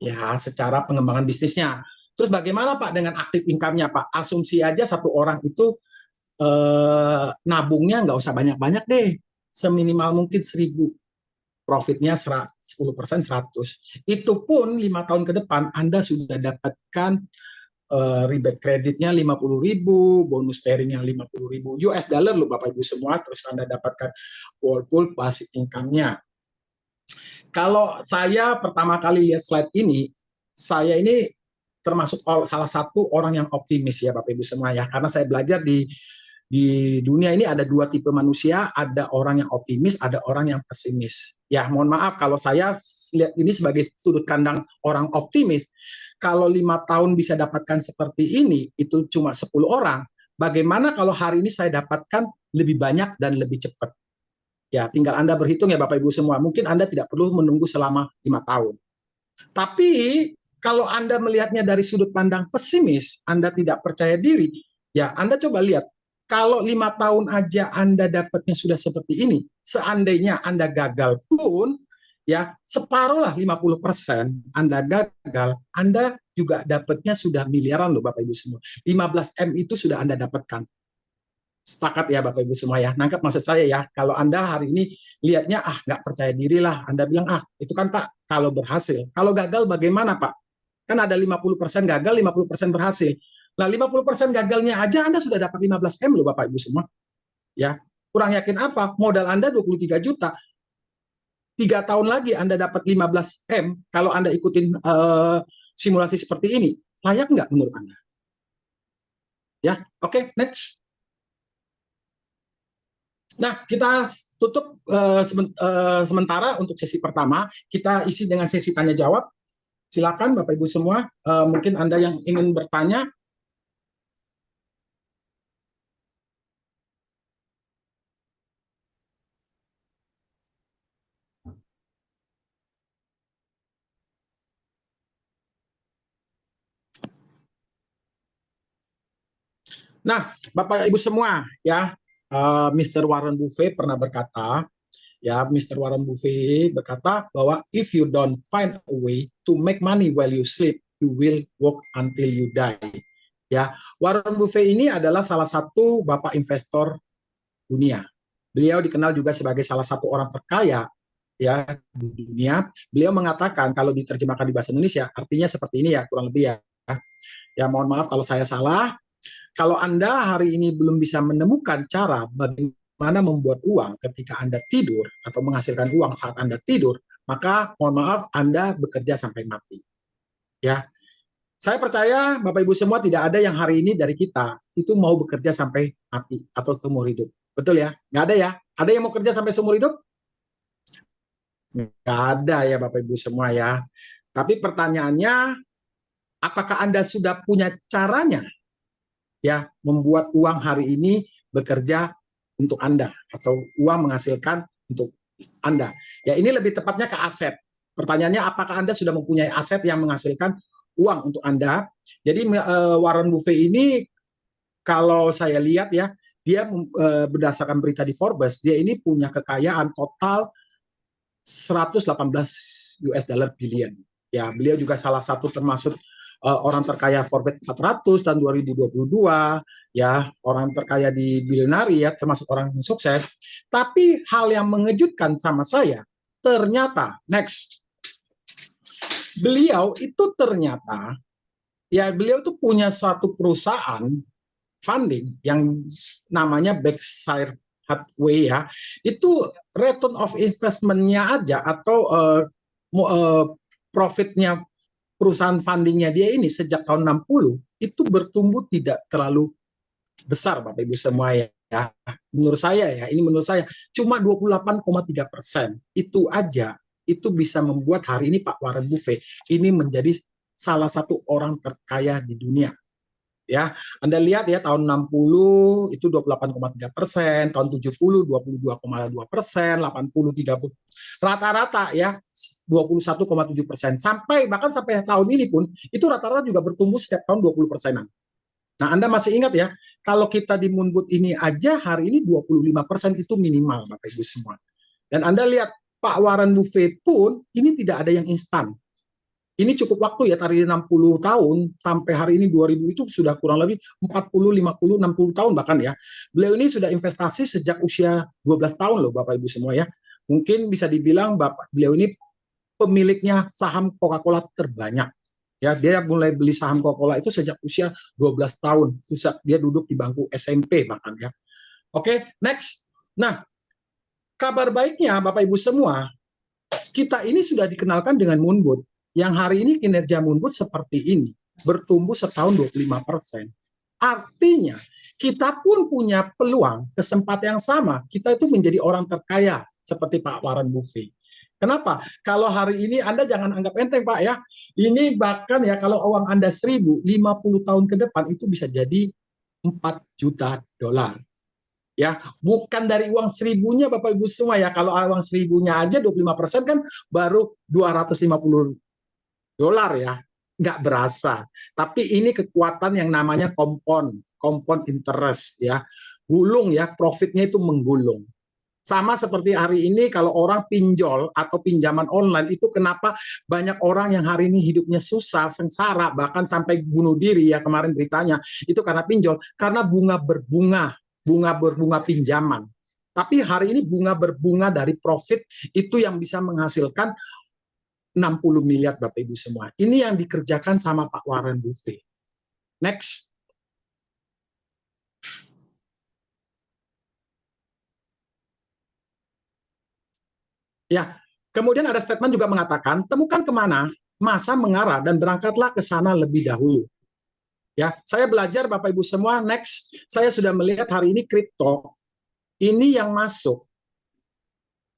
Ya, secara pengembangan bisnisnya. Terus bagaimana Pak dengan aktif income-nya Pak? Asumsi aja satu orang itu nabungnya nggak usah banyak-banyak deh. Seminimal mungkin 1.000. Profitnya 10% 100. Itu pun 5 tahun ke depan Anda sudah dapatkan rebate kreditnya 50.000, bonus pairingnya 50.000 US dollar loh Bapak Ibu semua, terus Anda dapatkan Whirlpool basic income-nya. Kalau saya pertama kali lihat slide ini, saya ini termasuk salah satu orang yang optimis ya Bapak Ibu semua ya, karena saya belajar di dunia ini ada 2 tipe manusia, ada orang yang optimis, ada orang yang pesimis. Ya, mohon maaf kalau saya lihat ini sebagai sudut pandang orang optimis. Kalau 5 tahun bisa dapatkan seperti ini, itu cuma 10 orang. Bagaimana kalau hari ini saya dapatkan lebih banyak dan lebih cepat? Ya, tinggal Anda berhitung ya Bapak Ibu semua. Mungkin Anda tidak perlu menunggu selama 5 tahun. Tapi kalau Anda melihatnya dari sudut pandang pesimis, Anda tidak percaya diri, ya Anda coba lihat. Kalau 5 tahun aja Anda dapatnya sudah seperti ini, seandainya Anda gagal pun, ya separuh lah 50% Anda gagal, Anda juga dapatnya sudah miliaran loh Bapak Ibu semua. 15 M itu sudah Anda dapatkan. Sepakat ya Bapak Ibu semua ya. Nangkep maksud saya ya. Kalau Anda hari ini lihatnya nggak percaya diri lah. Anda bilang itu kan Pak kalau berhasil. Kalau gagal bagaimana Pak? Kan ada 50% gagal, 50% berhasil. Nah, 50% gagalnya aja Anda sudah dapat 15 M loh Bapak Ibu semua. Ya, kurang yakin apa? Modal Anda 23 juta. 3 tahun lagi Anda dapat 15 M, kalau Anda ikutin simulasi seperti ini, layak nggak menurut Anda? Ya, oke, next. Nah, kita tutup sementara untuk sesi pertama. Kita isi dengan sesi tanya jawab. Silakan Bapak Ibu semua, mungkin Anda yang ingin bertanya. Nah, Bapak Ibu semua, ya, Mr. Warren Buffett pernah berkata, ya, Mr. Warren Buffett berkata bahwa if you don't find a way to make money while you sleep, you will work until you die. Ya, Warren Buffett ini adalah salah satu bapak investor dunia. Beliau dikenal juga sebagai salah satu orang terkaya ya di dunia. Beliau mengatakan kalau diterjemahkan di bahasa Indonesia artinya seperti ini ya, kurang lebih ya. Ya, mohon maaf kalau saya salah. Kalau Anda hari ini belum bisa menemukan cara bagaimana membuat uang ketika Anda tidur atau menghasilkan uang saat Anda tidur, maka mohon maaf Anda bekerja sampai mati. Ya, saya percaya Bapak Ibu semua tidak ada yang hari ini dari kita itu mau bekerja sampai mati atau seumur hidup. Betul ya? Nggak ada ya? Ada yang mau kerja sampai seumur hidup? Nggak ada ya Bapak Ibu semua ya. Tapi pertanyaannya, apakah Anda sudah punya caranya ya membuat uang hari ini bekerja untuk Anda atau uang menghasilkan untuk Anda? Ya, ini lebih tepatnya ke aset. Pertanyaannya, apakah Anda sudah mempunyai aset yang menghasilkan uang untuk Anda? Jadi Warren Buffett ini kalau saya lihat ya, dia berdasarkan berita di Forbes, dia ini punya kekayaan total 118 US dollar billion. Ya, beliau juga salah satu termasuk orang terkaya Forbes 400 tahun 2022, ya, orang terkaya di Billionaire ya, termasuk orang yang sukses. Tapi hal yang mengejutkan sama saya, ternyata next, beliau itu ternyata ya beliau itu punya suatu perusahaan funding yang namanya Berkshire Hathaway ya. Itu return of investment-nya aja atau profitnya perusahaan fundingnya dia ini sejak tahun 60 itu bertumbuh tidak terlalu besar Bapak Ibu semua ya. Menurut saya ya, ini menurut saya cuma 28,3%. Itu aja itu bisa membuat hari ini Pak Warren Buffett ini menjadi salah satu orang terkaya di dunia. Ya, Anda lihat ya tahun 60 itu 28,3%, tahun 70 22,2%, 80 30. Rata-rata ya 21,7%. Bahkan sampai tahun ini pun itu rata-rata juga bertumbuh setiap tahun 20%-an. Nah, Anda masih ingat ya, kalau kita di Moonwood ini aja hari ini 25% itu minimal Bapak Ibu semua. Dan Anda lihat Pak Warren Buffett pun ini tidak ada yang instan. Ini cukup waktu ya, dari 60 tahun sampai hari ini 2000 itu sudah kurang lebih 40, 50, 60 tahun bahkan ya. Beliau ini sudah investasi sejak usia 12 tahun loh Bapak Ibu semua ya. Mungkin bisa dibilang beliau ini pemiliknya saham Coca-Cola terbanyak. Ya, dia mulai beli saham Coca-Cola itu sejak usia 12 tahun. Sejak dia duduk di bangku SMP bahkan ya. Oke, next. Nah, kabar baiknya Bapak Ibu semua, kita ini sudah dikenalkan dengan Moonwood. Yang hari ini kinerja Moonwood seperti ini, bertumbuh setahun 25%. Artinya, kita pun punya peluang, kesempatan yang sama, kita itu menjadi orang terkaya seperti Pak Warren Buffett. Kenapa? Kalau hari ini Anda jangan anggap enteng Pak ya. Ini bahkan ya kalau uang Anda 1.000, 50 tahun ke depan itu bisa jadi 4 juta dolar. Ya, bukan dari uang 1.000-nya Bapak Ibu semua ya. Kalau uang 1.000-nya aja 25% kan baru 250 dolar ya, nggak berasa. Tapi ini kekuatan yang namanya compound interest ya, gulung ya, profitnya itu menggulung. Sama seperti hari ini kalau orang pinjol atau pinjaman online itu kenapa banyak orang yang hari ini hidupnya susah, sengsara, bahkan sampai bunuh diri ya kemarin beritanya, itu karena pinjol, karena bunga berbunga pinjaman. Tapi hari ini bunga berbunga dari profit itu yang bisa menghasilkan 60 miliar Bapak Ibu semua. Ini yang dikerjakan sama Pak Warren Buffett. Next. Ya, kemudian ada statement juga mengatakan, temukan kemana masa mengarah dan berangkatlah ke sana lebih dahulu. Ya, saya belajar Bapak Ibu semua. Next, saya sudah melihat hari ini kripto ini yang masuk.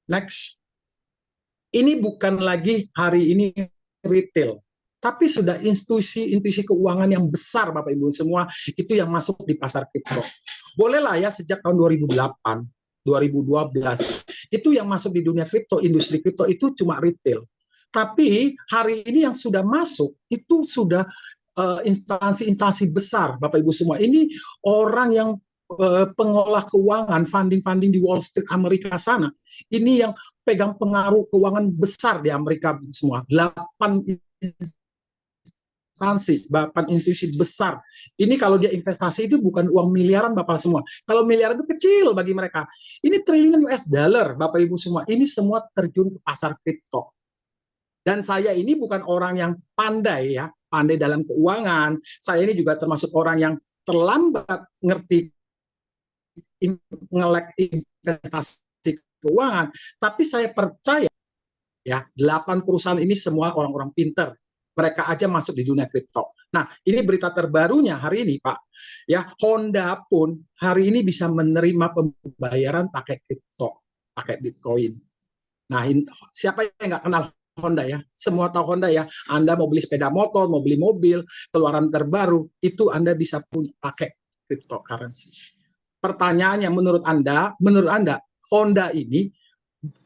Next, ini bukan lagi hari ini retail, tapi sudah institusi keuangan yang besar Bapak Ibu semua itu yang masuk di pasar kripto. Bolehlah ya sejak tahun 2008, 2012 itu yang masuk di dunia kripto, industri kripto itu cuma retail. Tapi hari ini yang sudah masuk itu sudah instansi-instansi besar Bapak Ibu semua. Ini orang yang pengolah keuangan, funding di Wall Street Amerika sana. Ini yang pegang pengaruh keuangan besar di Amerika semua. 8 instansi, 8 institusi besar. Ini kalau dia investasi itu bukan uang miliaran Bapak semua. Kalau miliaran itu kecil bagi mereka. Ini triliunan US dollar Bapak Ibu semua. Ini semua terjun ke pasar kripto. Dan saya ini bukan orang yang pandai ya, pandai dalam keuangan. Saya ini juga termasuk orang yang terlambat ngerti ngelek investasi keuangan. Tapi saya percaya ya 8 perusahaan ini semua orang-orang pinter. Mereka aja masuk di dunia kripto. Nah, ini berita terbarunya hari ini, Pak. Ya, Honda pun hari ini bisa menerima pembayaran pakai kripto, pakai Bitcoin. Nah, siapa yang nggak kenal Honda ya? Semua tahu Honda ya. Anda mau beli sepeda motor, mau beli mobil, keluaran terbaru, itu Anda bisa punya pakai cryptocurrency. Pertanyaannya menurut Anda, Honda ini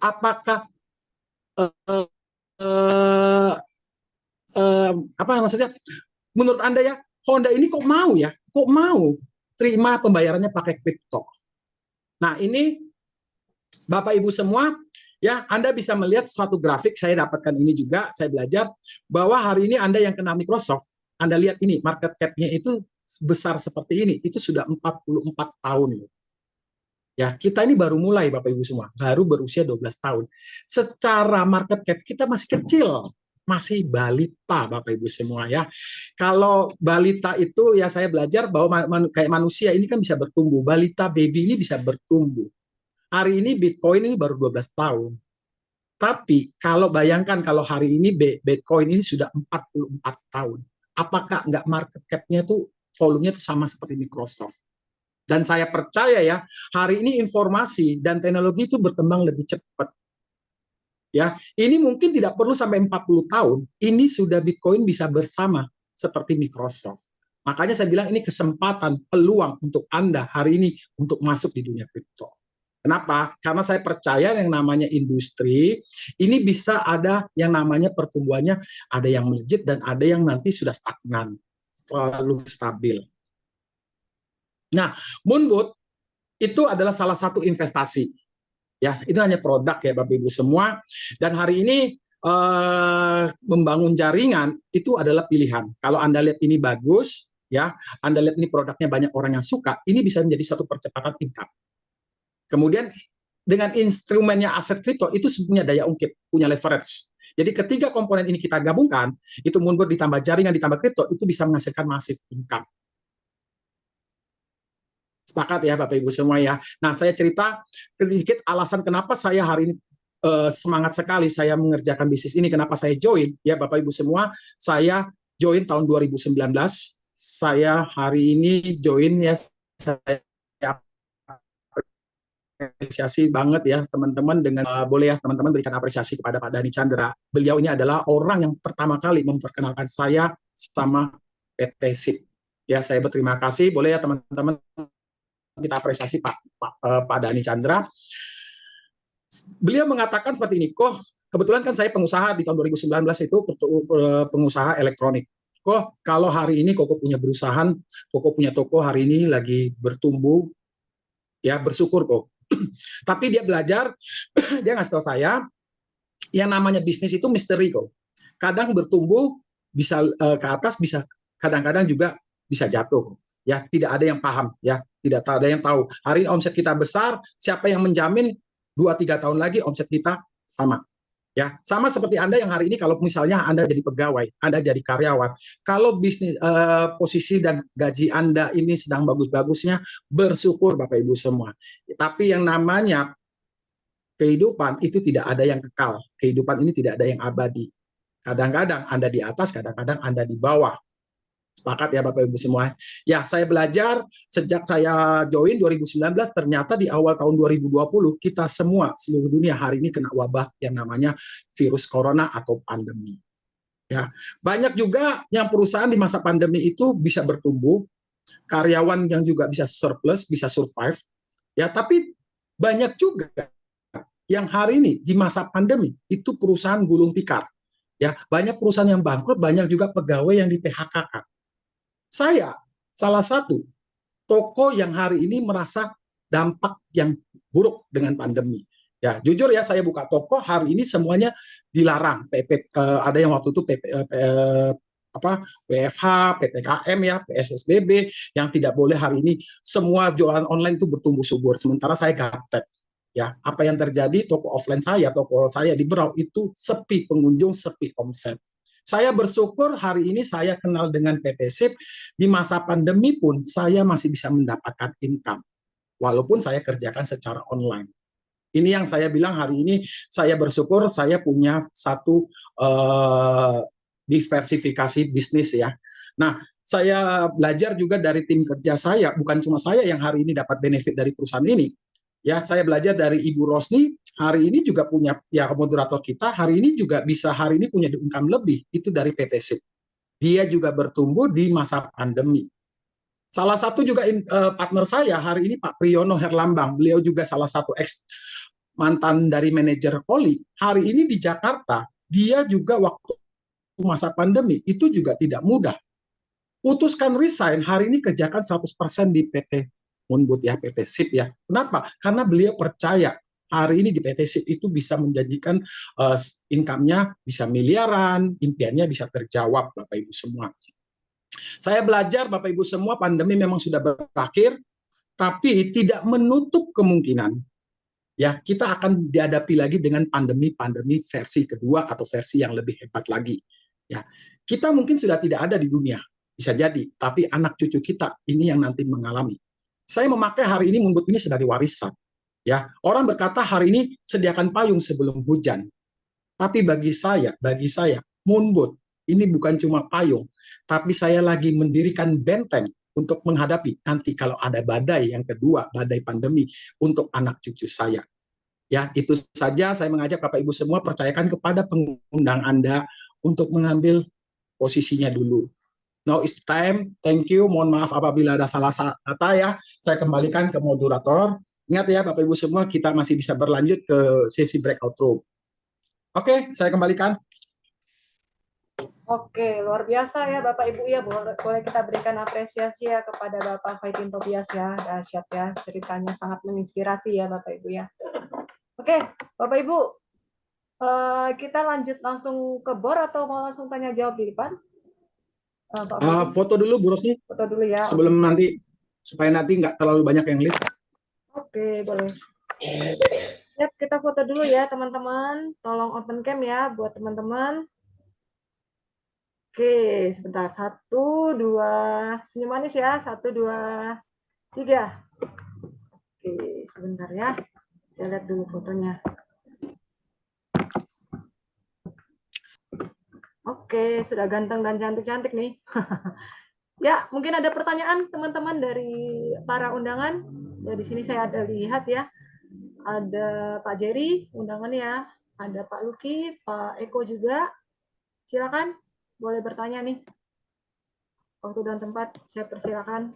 apakah apa maksudnya? Menurut Anda ya, Honda ini kok mau terima pembayarannya pakai kripto? Nah, ini Bapak Ibu semua, ya, Anda bisa melihat suatu grafik, saya dapatkan ini juga, saya belajar, bahwa hari ini Anda yang kenal Microsoft, Anda lihat ini, market cap-nya itu besar seperti ini, itu sudah 44 tahun. Ya, kita ini baru mulai Bapak Ibu semua, baru berusia 12 tahun. Secara market cap kita masih kecil, masih balita Bapak Ibu semua ya. Kalau balita itu ya saya belajar bahwa kayak manusia ini kan bisa bertumbuh, balita baby ini bisa bertumbuh. Hari ini Bitcoin ini baru 12 tahun. Tapi kalau bayangkan kalau hari ini Bitcoin ini sudah 44 tahun, apakah nggak market cap-nya tuh volumenya tuh sama seperti Microsoft? Dan saya percaya ya, hari ini informasi dan teknologi itu berkembang lebih cepat. Ya, ini mungkin tidak perlu sampai 40 tahun, ini sudah Bitcoin bisa bersama seperti Microsoft. Makanya saya bilang ini kesempatan, peluang untuk Anda hari ini untuk masuk di dunia kripto. Kenapa? Karena saya percaya yang namanya industri, ini bisa ada yang namanya pertumbuhannya, ada yang melejit dan ada yang nanti sudah stagnan, selalu stabil. Nah, Moonboot itu adalah salah satu investasi. Ya, itu hanya produk ya Bapak Ibu semua. Dan hari ini membangun jaringan itu adalah pilihan. Kalau Anda lihat ini bagus, ya, Anda lihat ini produknya banyak orang yang suka, ini bisa menjadi satu percepatan income. Kemudian dengan instrumennya aset kripto itu punya daya ungkit, punya leverage. Jadi ketiga komponen ini kita gabungkan, itu Moonboot ditambah jaringan ditambah kripto, itu bisa menghasilkan massive income. Sepakat ya Bapak Ibu semua ya. Nah, saya cerita sedikit alasan kenapa saya hari ini semangat sekali saya mengerjakan bisnis ini, kenapa saya join ya Bapak Ibu semua. Saya join tahun 2019. Saya hari ini join ya, saya apresiasi banget ya teman-teman dengan boleh ya teman-teman berikan apresiasi kepada Pak Dhani Chandra. Beliau ini adalah orang yang pertama kali memperkenalkan saya sama PT SIP. Ya, saya berterima kasih. Boleh ya teman-teman kita apresiasi Pak Dhani Chandra. Beliau mengatakan seperti ini, kok kebetulan kan saya pengusaha di tahun 2019 itu pengusaha elektronik. Kok kalau hari ini Koko punya perusahaan, Koko punya toko hari ini lagi bertumbuh, ya bersyukur kok. Tapi dia belajar, dia ngasih tahu saya, yang namanya bisnis itu misteri kok. Kadang bertumbuh bisa ke atas, bisa kadang-kadang juga bisa jatuh. Ya, tidak ada yang paham, ya, tidak ada yang tahu. Hari ini omset kita besar, siapa yang menjamin 2-3 tahun lagi omset kita sama. Ya, sama seperti Anda yang hari ini kalau misalnya Anda jadi pegawai, Anda jadi karyawan, kalau bisnis posisi dan gaji Anda ini sedang bagus-bagusnya, bersyukur Bapak Ibu semua. Tapi yang namanya kehidupan itu tidak ada yang kekal. Kehidupan ini tidak ada yang abadi. Kadang-kadang Anda di atas, kadang-kadang Anda di bawah. Sepakat ya Bapak Ibu semua. Ya, saya belajar sejak saya join 2019, ternyata di awal tahun 2020 kita semua seluruh dunia hari ini kena wabah yang namanya virus corona atau pandemi. Ya, banyak juga yang perusahaan di masa pandemi itu bisa bertumbuh, karyawan yang juga bisa surplus, bisa survive. Ya, tapi banyak juga yang hari ini di masa pandemi itu perusahaan gulung tikar. Ya, banyak perusahaan yang bangkrut, banyak juga pegawai yang di PHK-kan. Saya salah satu toko yang hari ini merasa dampak yang buruk dengan pandemi. Ya, jujur ya, saya buka toko hari ini semuanya dilarang. Ada yang waktu itu WFH, PPKM ya, PSSBB yang tidak boleh hari ini semua jualan online itu bertumbuh subur. Sementara saya gaptek. Ya, apa yang terjadi toko offline saya, toko saya di Berau itu sepi pengunjung, sepi omset. Saya bersyukur hari ini saya kenal dengan PT SIP, di masa pandemi pun saya masih bisa mendapatkan income, walaupun saya kerjakan secara online. Ini yang saya bilang hari ini saya bersyukur saya punya satu diversifikasi bisnis ya. Nah, saya belajar juga dari tim kerja saya, bukan cuma saya yang hari ini dapat benefit dari perusahaan ini. Ya, saya belajar dari Ibu Rosni, hari ini juga punya, ya moderator kita, hari ini juga bisa hari ini punya income lebih, itu dari PT SIP. Dia juga bertumbuh di masa pandemi. Salah satu juga partner saya hari ini Pak Priyono Herlambang, beliau juga salah satu mantan dari manajer Poli. Hari ini di Jakarta, dia juga waktu masa pandemi, itu juga tidak mudah. Putuskan resign, hari ini kerjakan 100% di PT Moonboot ya, PT SIP ya. Kenapa? Karena beliau percaya hari ini di PT SIP itu bisa menjanjikan income-nya bisa miliaran, impiannya bisa terjawab Bapak Ibu semua. Saya belajar Bapak Ibu semua, pandemi memang sudah berakhir, tapi tidak menutup kemungkinan ya kita akan dihadapi lagi dengan pandemi versi kedua atau versi yang lebih hebat lagi. Ya, kita mungkin sudah tidak ada di dunia, bisa jadi, tapi anak cucu kita ini yang nanti mengalami. Saya memakai hari ini Moonboot ini sebagai warisan. Ya, orang berkata hari ini sediakan payung sebelum hujan. Tapi bagi saya, moonboat ini bukan cuma payung, tapi saya lagi mendirikan benteng untuk menghadapi nanti kalau ada badai yang kedua, badai pandemi untuk anak cucu saya. Ya, itu saja saya mengajak Bapak Ibu semua percayakan kepada pengundang Anda untuk mengambil posisinya dulu. Now it's time. Thank you. Mohon maaf apabila ada salah kata ya. Saya kembalikan ke moderator. Ingat ya Bapak Ibu semua, kita masih bisa berlanjut ke sesi breakout room. Oke, saya kembalikan. Oke, luar biasa ya Bapak Ibu ya. Boleh kita berikan apresiasi ya kepada Bapak Faitin Tobias ya. Dahsyat ya, ceritanya sangat menginspirasi ya Bapak Ibu ya. Oke, Bapak Ibu, kita lanjut langsung ke BOR atau mau langsung tanya jawab di depan? Foto dulu Bu Rosni. Foto dulu ya. Sebelum nanti, supaya nanti nggak terlalu banyak yang lihat. Oke, boleh. Siap, kita foto dulu ya teman-teman. Tolong open cam ya buat teman-teman. Oke, sebentar. 1, 2, senyum manis ya. 1, 2, 3. Oke, sebentar ya. Saya lihat dulu fotonya. Oke, sudah ganteng dan cantik-cantik nih. Ya, mungkin ada pertanyaan teman-teman dari para undangan. Ya, di sini saya ada lihat ya. Ada Pak Jerry undangannya ya. Ada Pak Luki, Pak Eko juga. Silakan, boleh bertanya nih. Waktu dan tempat saya persilakan.